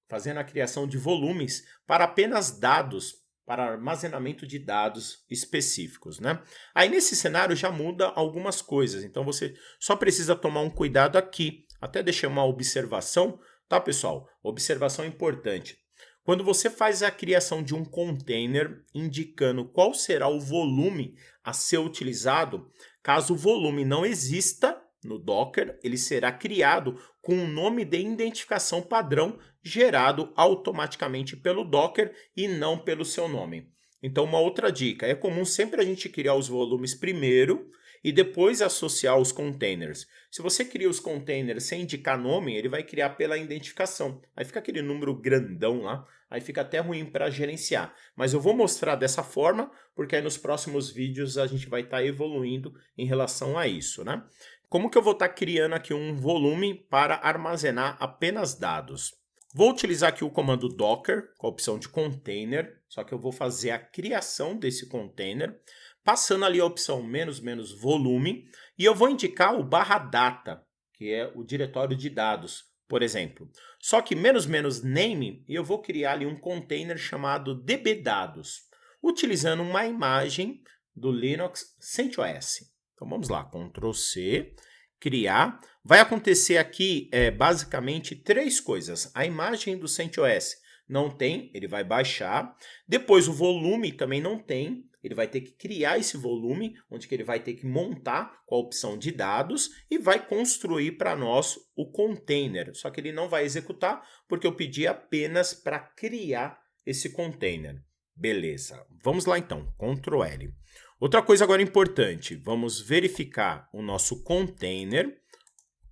fazendo a criação de volumes para apenas dados, para armazenamento de dados específicos, né? Aí nesse cenário já muda algumas coisas, então você só precisa tomar um cuidado aqui. Até deixei uma observação, tá, pessoal? Observação importante. Quando você faz a criação de um container indicando qual será o volume a ser utilizado, caso o volume não exista no Docker, ele será criado com um nome de identificação padrão gerado automaticamente pelo Docker e não pelo seu nome. Então, uma outra dica, é comum sempre a gente criar os volumes primeiro e depois associar os containers. Se você cria os containers sem indicar nome, ele vai criar pela identificação. Aí fica aquele número grandão lá, aí fica até ruim para gerenciar. Mas eu vou mostrar dessa forma, porque aí nos próximos vídeos a gente vai estar evoluindo em relação a isso, né? Como que eu vou estar criando aqui um volume para armazenar apenas dados? Vou utilizar aqui o comando docker, com a opção de container, só que eu vou fazer a criação desse container, passando ali a opção menos volume, e eu vou indicar o /data, que é o diretório de dados, por exemplo. Só que name, e eu vou criar ali um container chamado dbdados, utilizando uma imagem do Linux CentOS. Então vamos lá, Ctrl C, criar. Vai acontecer aqui basicamente três coisas. A imagem do CentOS não tem, ele vai baixar. Depois o volume também não tem, ele vai ter que criar esse volume, onde que ele vai ter que montar com a opção de dados e vai construir para nós o container. Só que ele não vai executar porque eu pedi apenas para criar esse container. Beleza, vamos lá então, Ctrl L. Outra coisa agora importante, vamos verificar o nosso container,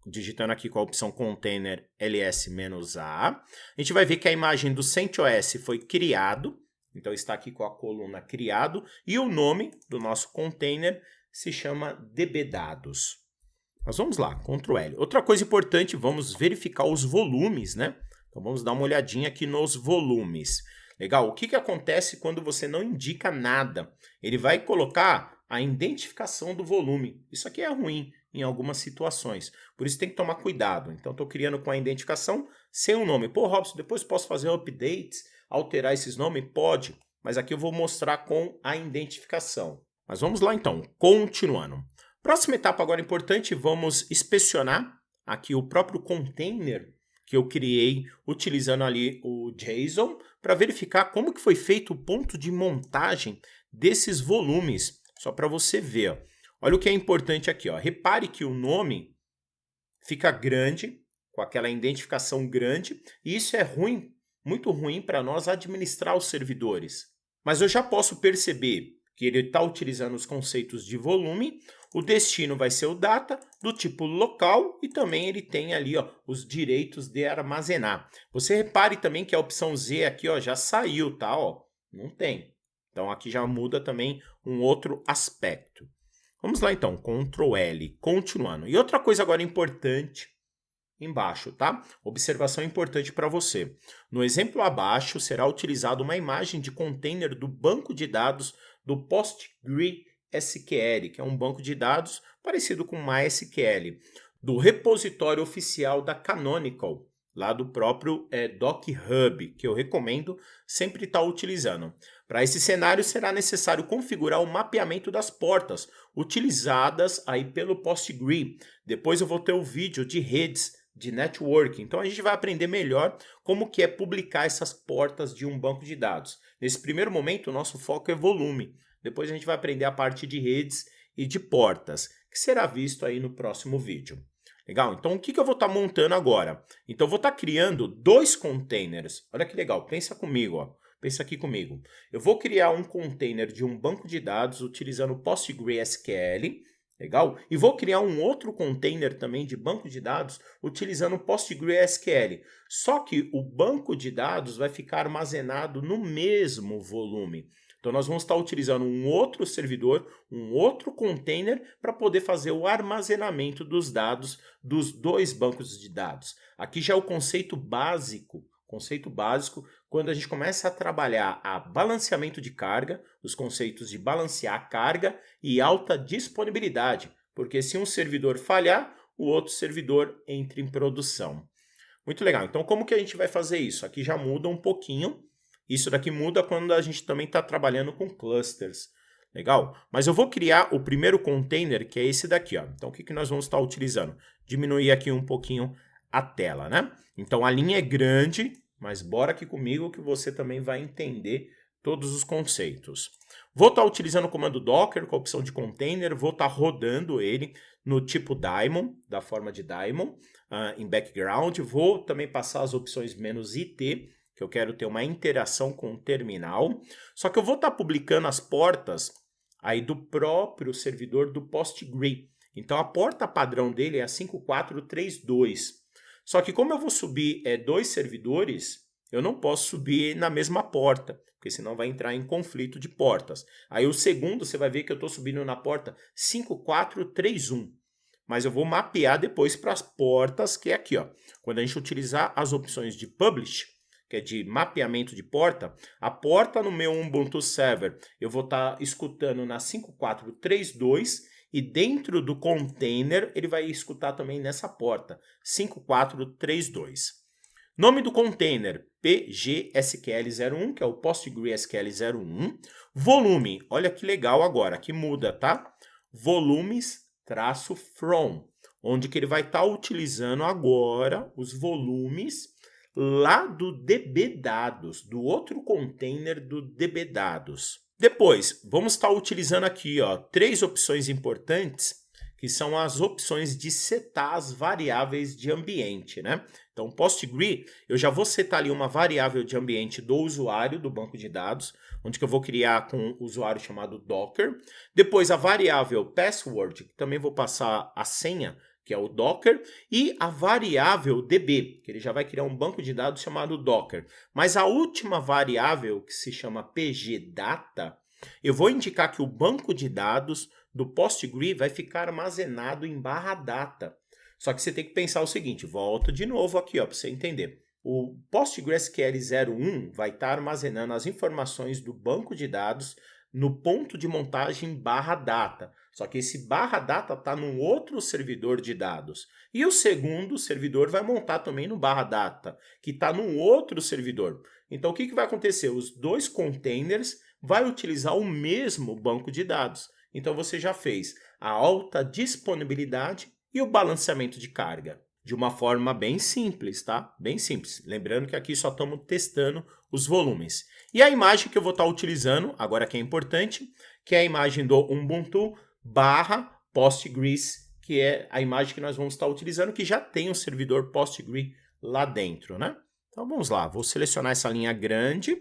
digitando aqui com a opção container ls-a. A gente vai ver que a imagem do CentOS foi criado, então está aqui com a coluna criado, e o nome do nosso container se chama dbdados. Mas vamos lá, Ctrl L. Outra coisa importante, vamos verificar os volumes, né? Então vamos dar uma olhadinha aqui nos volumes. Legal, o que acontece quando você não indica nada? Ele vai colocar a identificação do volume. Isso aqui é ruim em algumas situações, por isso tem que tomar cuidado. Então estou criando com a identificação sem o nome. Pô, Robson, depois posso fazer updates, alterar esses nomes? Pode, mas aqui eu vou mostrar com a identificação. Mas vamos lá então, continuando. Próxima etapa agora importante, vamos inspecionar aqui o próprio container que eu criei utilizando ali o JSON para verificar como que foi feito o ponto de montagem desses volumes, só para você ver. Ó. Olha o que é importante aqui. Ó. Repare que o nome fica grande, com aquela identificação grande, e isso é ruim, muito ruim para nós administrar os servidores. Mas eu já posso perceber que ele está utilizando os conceitos de volume. O destino vai ser o data, do tipo local, e também ele tem ali ó, os direitos de armazenar. Você repare também que a opção Z aqui ó, já saiu, tá? Ó, não tem. Então aqui já muda também um outro aspecto. Vamos lá então, Ctrl L, continuando. E outra coisa agora importante, embaixo, tá? Observação importante para você. No exemplo abaixo, será utilizada uma imagem de container do banco de dados do PostgreSQL, que é um banco de dados parecido com MySQL, do repositório oficial da Canonical, lá do próprio Doc Hub, que eu recomendo sempre estar utilizando. Para esse cenário, será necessário configurar o mapeamento das portas utilizadas aí pelo Postgre. Depois eu vou ter o vídeo de redes de network. Então a gente vai aprender melhor como que é publicar essas portas de um banco de dados. Nesse primeiro momento, o nosso foco é volume. Depois a gente vai aprender a parte de redes e de portas, que será visto aí no próximo vídeo. Legal? Então o que eu vou estar montando agora? Então eu vou estar criando 2 containers. Olha que legal, pensa comigo, ó. Pensa aqui comigo. Eu vou criar um container de um banco de dados utilizando PostgreSQL. Legal? E vou criar um outro container também de banco de dados utilizando PostgreSQL. Só que o banco de dados vai ficar armazenado no mesmo volume. Então nós vamos estar utilizando um outro servidor, um outro container para poder fazer o armazenamento dos dados dos 2 bancos de dados. Aqui já é o conceito básico quando a gente começa a trabalhar a balanceamento de carga, os conceitos de balancear a carga e alta disponibilidade, porque se um servidor falhar, o outro servidor entra em produção. Muito legal. Então, como que a gente vai fazer isso? Aqui já muda um pouquinho. Isso daqui muda quando a gente também está trabalhando com clusters. Legal? Mas eu vou criar o primeiro container, que é esse daqui. Ó. Então, o que nós vamos estar utilizando? Diminuir aqui um pouquinho a tela, né? Então, a linha é grande, mas bora aqui comigo que você também vai entender todos os conceitos. Vou estar utilizando o comando Docker com a opção de container, vou estar rodando ele no tipo daemon, da forma de daemon, em background. Vou também passar as opções "-it", que eu quero ter uma interação com o terminal. Só que eu vou estar publicando as portas aí do próprio servidor do Postgre. Então, a porta padrão dele é a 5432. Só que como eu vou subir 2 servidores, eu não posso subir na mesma porta, porque senão vai entrar em conflito de portas. Aí o segundo, você vai ver que eu estou subindo na porta 5431. Mas eu vou mapear depois para as portas, que é aqui, ó. Quando a gente utilizar as opções de Publish, que é de mapeamento de porta, a porta no meu Ubuntu Server, eu vou estar escutando na 5432, e dentro do container, ele vai escutar também nessa porta, 5432. Nome do container, PGSQL01, que é o PostgreSQL01. Volume, olha que legal agora, que muda, tá? Volumes-from, onde que ele vai estar utilizando agora os volumes lá do dbDados, do outro container do dbDados. Depois, vamos estar utilizando aqui 3 opções importantes, que são as opções de setar as variáveis de ambiente, né? Então, Postgre, eu já vou setar ali uma variável de ambiente do usuário do banco de dados, onde que eu vou criar com um usuário chamado Docker. Depois, a variável password, que também vou passar a senha, que é o Docker, e a variável DB, que ele já vai criar um banco de dados chamado Docker. Mas a última variável, que se chama pgdata, eu vou indicar que o banco de dados do Postgre vai ficar armazenado em /data. Só que você tem que pensar o seguinte, volta de novo aqui para você entender. O PostgreSQL01 vai estar armazenando as informações do banco de dados no ponto de montagem /data. Só que esse /data está num outro servidor de dados. E o segundo servidor vai montar também no /data, que está num outro servidor. Então, o que vai acontecer? Os 2 containers vão utilizar o mesmo banco de dados. Então, você já fez a alta disponibilidade e o balanceamento de carga. De uma forma bem simples, tá? Bem simples. Lembrando que aqui só estamos testando os volumes. E a imagem que eu vou estar utilizando, agora que é importante, que é a imagem do Ubuntu /Postgres, que é a imagem que nós vamos estar utilizando, que já tem um servidor Postgre lá dentro, né? Então vamos lá, vou selecionar essa linha grande,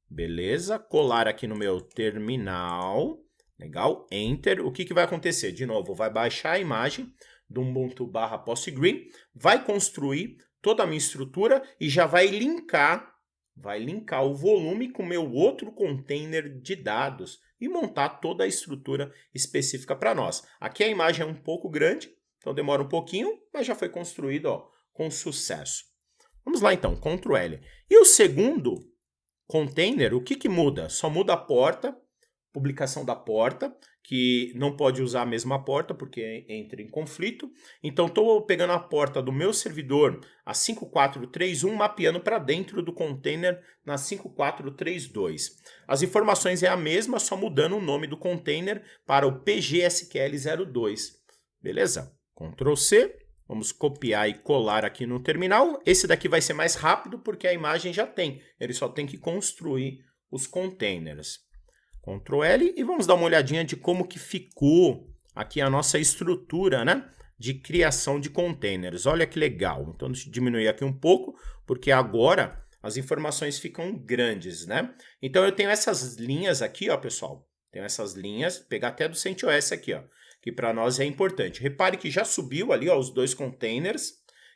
Beleza, colar aqui no meu terminal. Legal, Enter. O que vai acontecer? De novo, vai baixar a imagem do Ubuntu /Postgre, vai construir toda a minha estrutura e já vai linkar o volume com o meu outro container de dados e montar toda a estrutura específica para nós. Aqui a imagem é um pouco grande, então demora um pouquinho, mas já foi construído com sucesso. Vamos lá então, Ctrl L. E o segundo container, o que muda? Só muda a porta, publicação da porta, que não pode usar a mesma porta porque entra em conflito. Então estou pegando a porta do meu servidor, a 5431, mapeando para dentro do container na 5432. As informações é a mesma, só mudando o nome do container para o PGSQL02. Beleza? Ctrl C. Vamos copiar e colar aqui no terminal. Esse daqui vai ser mais rápido porque a imagem já tem. Ele só tem que construir os containers. Ctrl L e vamos dar uma olhadinha de como que ficou aqui a nossa estrutura, né, de criação de containers. Olha que legal. Então, deixa eu diminuir aqui um pouco, porque agora as informações ficam grandes, né? Então, eu tenho essas linhas aqui, ó, pessoal. Tenho essas linhas, pegar até do CentOS aqui, ó, que para nós é importante. Repare que já subiu ali, ó, os dois containers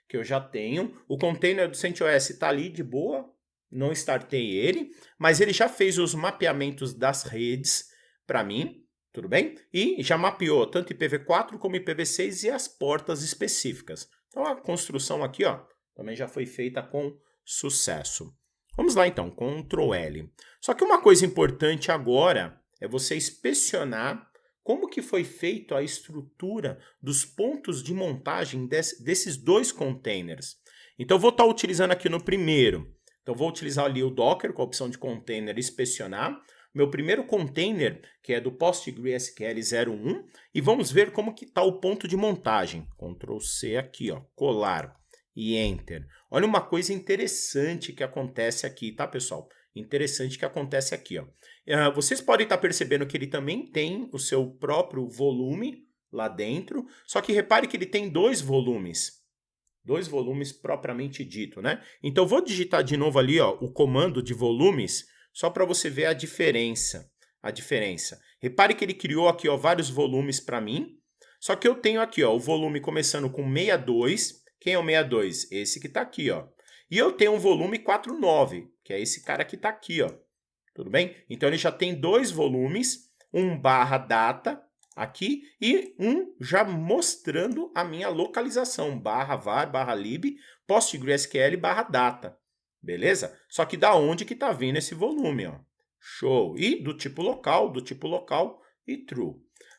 que eu já tenho. O container do CentOS está ali de boa, não startei ele, mas ele já fez os mapeamentos das redes para mim, tudo bem? E já mapeou tanto IPv4 como IPv6 e as portas específicas. Então a construção aqui, ó, também já foi feita com sucesso. Vamos lá então, Ctrl L. Só que uma coisa importante agora é você inspecionar como que foi feita a estrutura dos pontos de montagem desses dois containers. Então eu vou estar utilizando aqui no primeiro. Então, vou utilizar ali o Docker com a opção de container inspecionar. Meu primeiro container, que é do PostgreSQL 01. E vamos ver como que está o ponto de montagem. Ctrl C aqui, ó, colar e Enter. Olha uma coisa interessante que acontece aqui, tá, pessoal? Interessante que acontece aqui, ó. Vocês podem estar percebendo que ele também tem o seu próprio volume lá dentro. Só que repare que ele tem dois volumes. Dois volumes propriamente dito, né? Então, vou digitar de novo ali, ó, o comando de volumes, só para você ver a diferença. Repare que ele criou aqui, ó, vários volumes para mim. Só que eu tenho aqui, ó, o volume começando com 62. Quem é o 62? Esse que está aqui, ó. E eu tenho um volume 49, que é esse cara que está aqui, ó. Tudo bem? Então, ele já tem dois volumes, um /data, aqui, e um já mostrando a minha localização, /var/lib, PostgreSQL /data. Beleza? Só que da onde que está vindo esse volume, ó. Show! E do tipo local e true.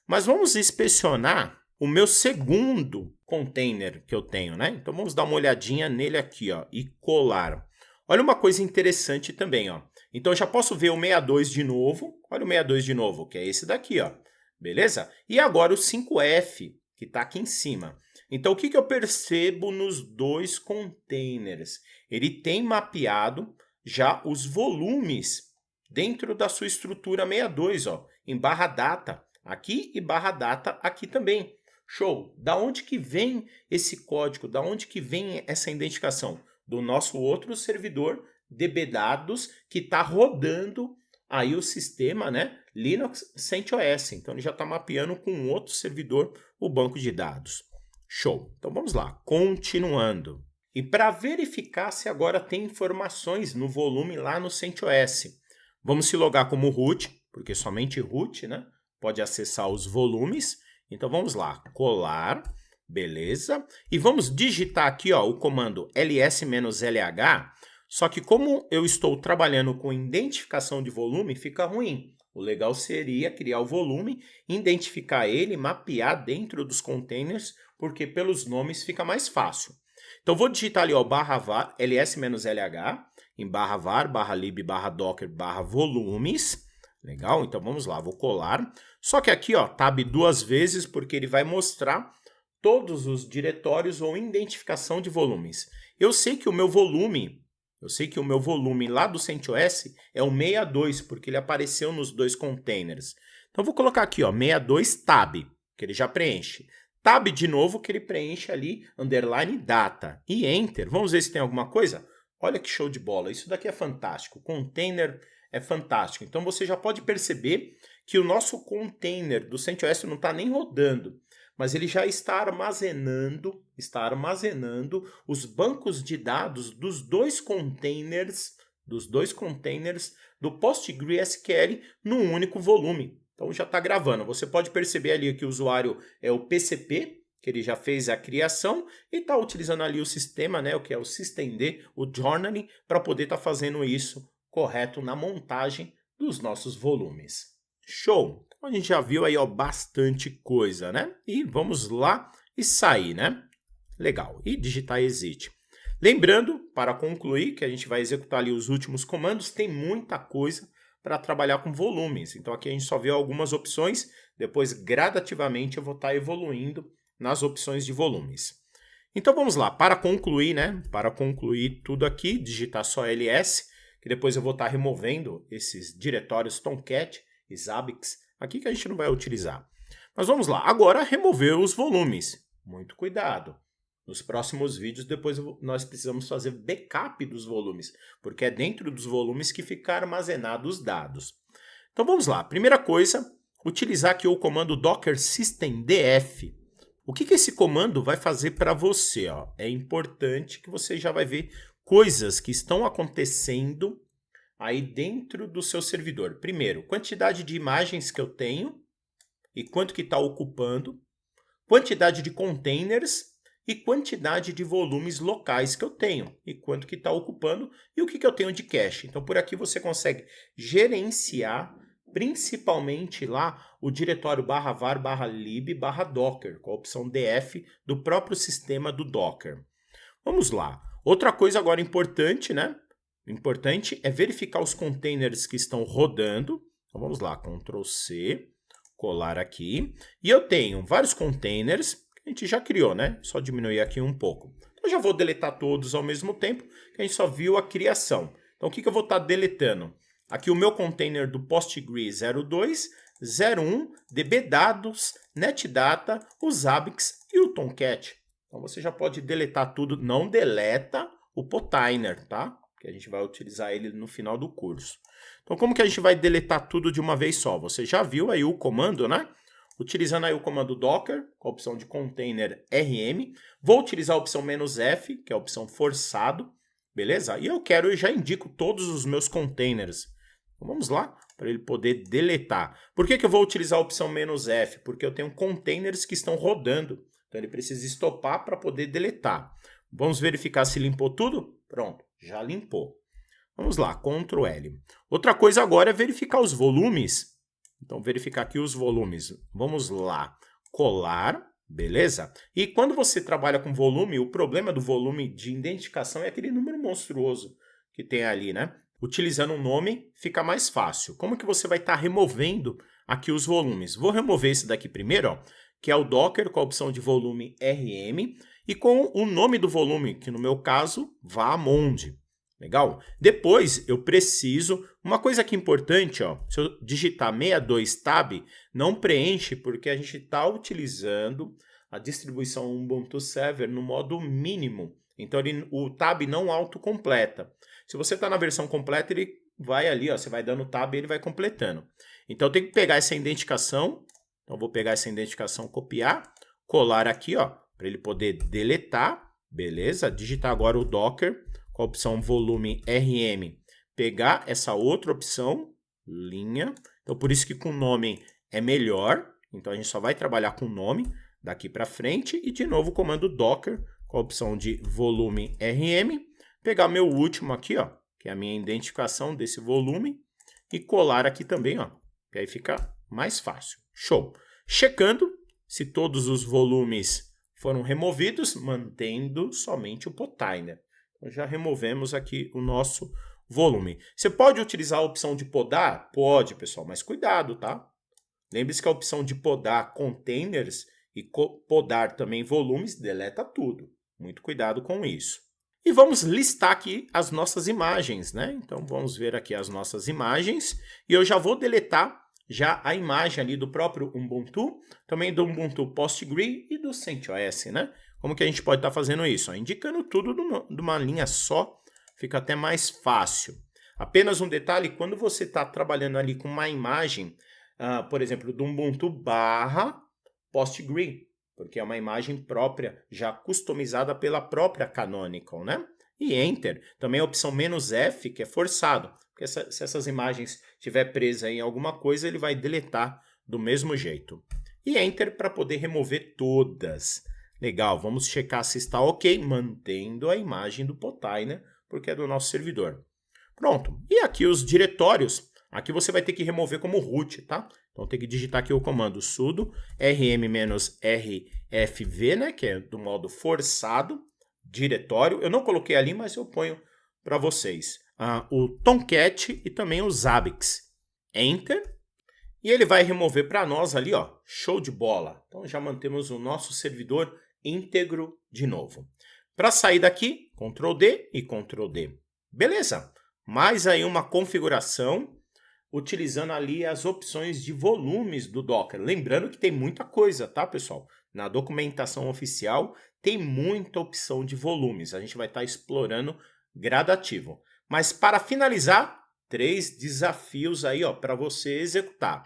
Mas vamos inspecionar o meu segundo container que eu tenho, né? Então vamos dar uma olhadinha nele aqui, ó, e colar. Olha uma coisa interessante também, ó. Então eu já posso ver o 62 de novo. Olha o 62 de novo, que é esse daqui, ó. Beleza? E agora o 5F, que está aqui em cima. Então, o que eu percebo nos dois containers? Ele tem mapeado já os volumes dentro da sua estrutura 62, ó, em /data aqui e /data aqui também. Show! Da onde que vem esse código? Da onde que vem essa identificação? Do nosso outro servidor DBDados que está rodando aí o sistema, né, Linux CentOS. Então, ele já está mapeando com outro servidor o banco de dados. Show! Então, vamos lá. Continuando. E para verificar se agora tem informações no volume lá no CentOS, vamos se logar como root, porque somente root, né, pode acessar os volumes. Então, vamos lá. Colar. Beleza. E vamos digitar aqui, ó, o comando ls-lh. Só que como eu estou trabalhando com identificação de volume, fica ruim. O legal seria criar o volume, identificar ele, mapear dentro dos containers, porque pelos nomes fica mais fácil. Então, vou digitar ali, ó, /var, ls-lh, em /var, /lib, /docker, /volumes. Legal? Então, vamos lá, vou colar. Só que aqui, ó, tab duas vezes, porque ele vai mostrar todos os diretórios ou identificação de volumes. Eu sei que o meu volume lá do CentOS é o 62, porque ele apareceu nos dois containers. Então, vou colocar aqui, ó, 62 tab, que ele já preenche. Tab de novo, que ele preenche ali, underline data. E Enter. Vamos ver se tem alguma coisa? Olha que show de bola. Isso daqui é fantástico. Container é fantástico. Então você já pode perceber que o nosso container do CentOS não está nem rodando, mas ele já está armazenando os bancos de dados dos dois containers do PostgreSQL num único volume. Então já está gravando. Você pode perceber ali que o usuário é o PCP, que ele já fez a criação e está utilizando ali o sistema, né, o que é o systemd, o journaling, para poder estar fazendo isso correto na montagem dos nossos volumes. Show! Então a gente já viu aí, ó, bastante coisa, né? E vamos lá e sair, né? Legal. E digitar exit. Lembrando, para concluir, que a gente vai executar ali os últimos comandos, tem muita coisa para trabalhar com volumes. Então aqui a gente só viu algumas opções, depois gradativamente eu vou estar evoluindo nas opções de volumes. Então vamos lá, para concluir, né? Para concluir tudo aqui, digitar só ls, que depois eu vou estar removendo esses diretórios Tomcat e Zabbix, aqui que a gente não vai utilizar. Mas vamos lá, agora remover os volumes. Muito cuidado. Nos próximos vídeos, depois nós precisamos fazer backup dos volumes, porque é dentro dos volumes que fica armazenado os dados. Então vamos lá, primeira coisa, utilizar aqui o comando docker systemdf. O que esse comando vai fazer para você? Ó? É importante que você já vai ver coisas que estão acontecendo aí dentro do seu servidor. Primeiro, quantidade de imagens que eu tenho e quanto que está ocupando, quantidade de containers e quantidade de volumes locais que eu tenho e quanto que está ocupando e o que eu tenho de cache. Então, por aqui você consegue gerenciar principalmente lá o diretório /var/lib/docker, com a opção df do próprio sistema do Docker. Vamos lá. Outra coisa agora importante, né? Importante é verificar os containers que estão rodando. Então vamos lá, Ctrl C, colar aqui. E eu tenho vários containers que a gente já criou, né? Só diminuir aqui um pouco. Então eu já vou deletar todos ao mesmo tempo, que a gente só viu a criação. Então o que eu vou estar deletando? Aqui o meu container do Postgre 02, 01, dbdados, netdata, o Zabbix e o Tomcat. Então você já pode deletar tudo, não deleta o Potainer, tá? Que a gente vai utilizar ele no final do curso. Então como que a gente vai deletar tudo de uma vez só? Você já viu aí o comando, né? Utilizando aí o comando docker, com a opção de container rm. Vou utilizar a opção "-f", que é a opção forçado, beleza? E eu já indico todos os meus containers. Então vamos lá, para ele poder deletar. Por que eu vou utilizar a opção "-f"? Porque eu tenho containers que estão rodando. Então ele precisa estopar para poder deletar. Vamos verificar se limpou tudo? Pronto, já limpou. Vamos lá, Ctrl L. Outra coisa agora é verificar os volumes. Então verificar aqui os volumes. Vamos lá, colar, beleza? E quando você trabalha com volume, o problema do volume de identificação é aquele número monstruoso que tem ali, né? Utilizando um nome fica mais fácil. Como que você vai estar removendo aqui os volumes? Vou remover esse daqui primeiro, ó, que é o Docker com a opção de volume RM e com o nome do volume, que no meu caso, Vamond. Legal? Depois eu preciso, uma coisa aqui importante, ó, se eu digitar 62 tab, não preenche porque a gente está utilizando a distribuição Ubuntu Server no modo mínimo. Então o tab não autocompleta. Se você está na versão completa, ele vai ali, ó, você vai dando tab e ele vai completando. Então eu tenho que pegar essa identificação. Então vou pegar essa identificação, copiar, colar aqui, ó, para ele poder deletar, beleza? Digitar agora o Docker com a opção volume RM, pegar essa outra opção, linha. Então por isso que com nome é melhor. Então a gente só vai trabalhar com nome daqui para frente e de novo o comando Docker com a opção de volume RM, pegar meu último aqui, ó, que é a minha identificação desse volume e colar aqui também, ó, que aí fica mais fácil. Show! Checando se todos os volumes foram removidos, mantendo somente o Potainer. Então já removemos aqui o nosso volume. Você pode utilizar a opção de podar? Pode, pessoal, mas cuidado, tá? Lembre-se que a opção de podar containers e podar também volumes deleta tudo. Muito cuidado com isso. E vamos listar aqui as nossas imagens, né? Então vamos ver aqui as nossas imagens e eu já vou deletar já a imagem ali do próprio Ubuntu, também do Ubuntu Postgre e do CentOS, né? Como que a gente pode estar fazendo isso? Indicando tudo de uma linha só, fica até mais fácil. Apenas um detalhe, quando você está trabalhando ali com uma imagem, por exemplo, do Ubuntu barra PostgreSQL, porque é uma imagem própria, já customizada pela própria Canonical, né? E Enter, também a opção "-F", que é forçado, porque se essas imagens estiver presa em alguma coisa, ele vai deletar do mesmo jeito. E Enter para poder remover todas. Legal, vamos checar se está ok, mantendo a imagem do Potai, né? Porque é do nosso servidor. Pronto, e aqui os diretórios, aqui você vai ter que remover como root, tá? Então tem que digitar aqui o comando sudo rm-rfv, né? Que é do modo forçado, diretório. Eu não coloquei ali, mas eu ponho para vocês. O Tomcat e também o Zabbix. Enter. E ele vai remover para nós ali, ó, show de bola. Então já mantemos o nosso servidor íntegro de novo. Para sair daqui, Ctrl D e Ctrl D. Beleza. Mais aí uma configuração utilizando ali as opções de volumes do Docker. Lembrando que tem muita coisa, tá, pessoal? Na documentação oficial tem muita opção de volumes. A gente vai estar explorando gradativo. Mas para finalizar, 3 desafios aí, ó, para você executar.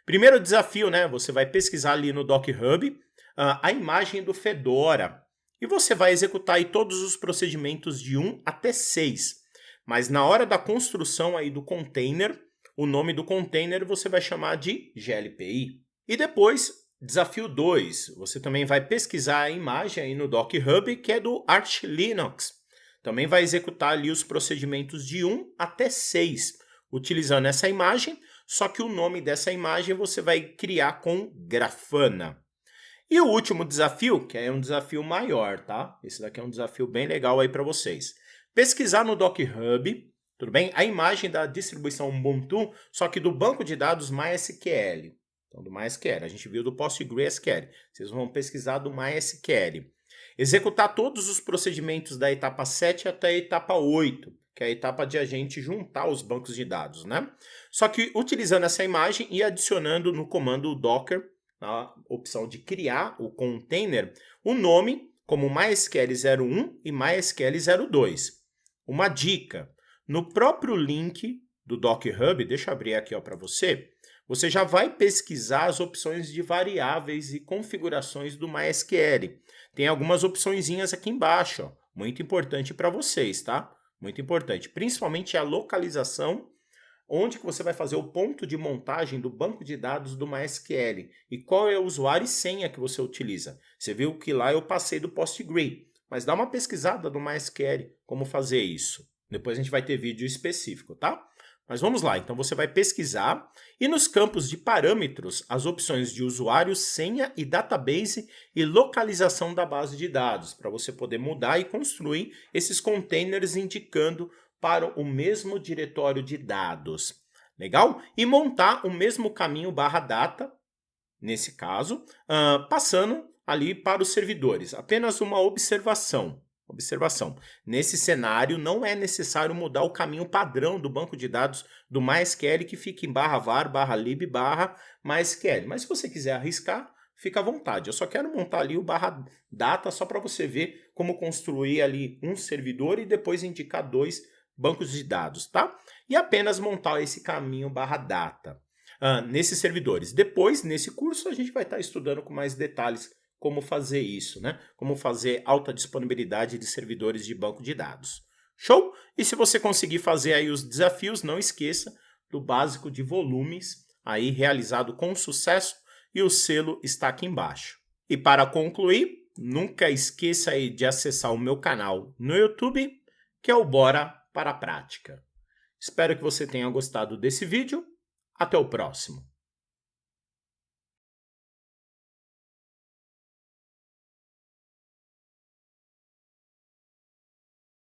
Primeiro desafio, né? Você vai pesquisar ali no Docker Hub a imagem do Fedora. E você vai executar aí todos os procedimentos de 1 até 6. Mas na hora da construção aí do container, o nome do container você vai chamar de glpi. E depois, desafio 2, você também vai pesquisar a imagem aí no Docker Hub, que é do Arch Linux. Também vai executar ali os procedimentos de 1 até 6, utilizando essa imagem, só que o nome dessa imagem você vai criar com Grafana. E o último desafio, que é um desafio maior, tá? Esse daqui é um desafio bem legal aí para vocês. Pesquisar no Docker Hub, tudo bem? A imagem da distribuição Ubuntu, só que do banco de dados MySQL. Então, do MySQL. A gente viu do PostgreSQL. Vocês vão pesquisar do MySQL. Executar todos os procedimentos da etapa 7 até a etapa 8, que é a etapa de a gente juntar os bancos de dados, né? Só que utilizando essa imagem e adicionando no comando docker, a opção de criar o container, o nome como MySQL 01 e MySQL 02. Uma dica, no próprio link do Docker Hub, deixa eu abrir aqui para você, você já vai pesquisar as opções de variáveis e configurações do MySQL. Tem algumas opçõezinhas aqui embaixo, ó, muito importante para vocês, tá? Muito importante, principalmente a localização, onde que você vai fazer o ponto de montagem do banco de dados do MySQL e qual é o usuário e senha que você utiliza. Você viu que lá eu passei do PostgreSQL, mas dá uma pesquisada no MySQL como fazer isso. Depois a gente vai ter vídeo específico, tá? Mas vamos lá, então você vai pesquisar e nos campos de parâmetros, as opções de usuário, senha e database e localização da base de dados, para você poder mudar e construir esses containers indicando para o mesmo diretório de dados. Legal? E montar o mesmo caminho /data, nesse caso, passando ali para os servidores. Apenas uma observação. Nesse cenário, não é necessário mudar o caminho padrão do banco de dados do MySQL, que fica em /var, /lib, /MySQL. Mas se você quiser arriscar, fica à vontade. Eu só quero montar ali o /data só para você ver como construir ali um servidor e depois indicar 2 bancos de dados, tá? E apenas montar esse caminho /data nesses servidores. Depois, nesse curso, a gente vai estar estudando com mais detalhes como fazer isso, né? Como fazer alta disponibilidade de servidores de banco de dados. Show? E se você conseguir fazer aí os desafios, não esqueça do básico de volumes, aí realizado com sucesso, e o selo está aqui embaixo. E para concluir, nunca esqueça aí de acessar o meu canal no YouTube, que é o Bora para a Prática. Espero que você tenha gostado desse vídeo. Até o próximo.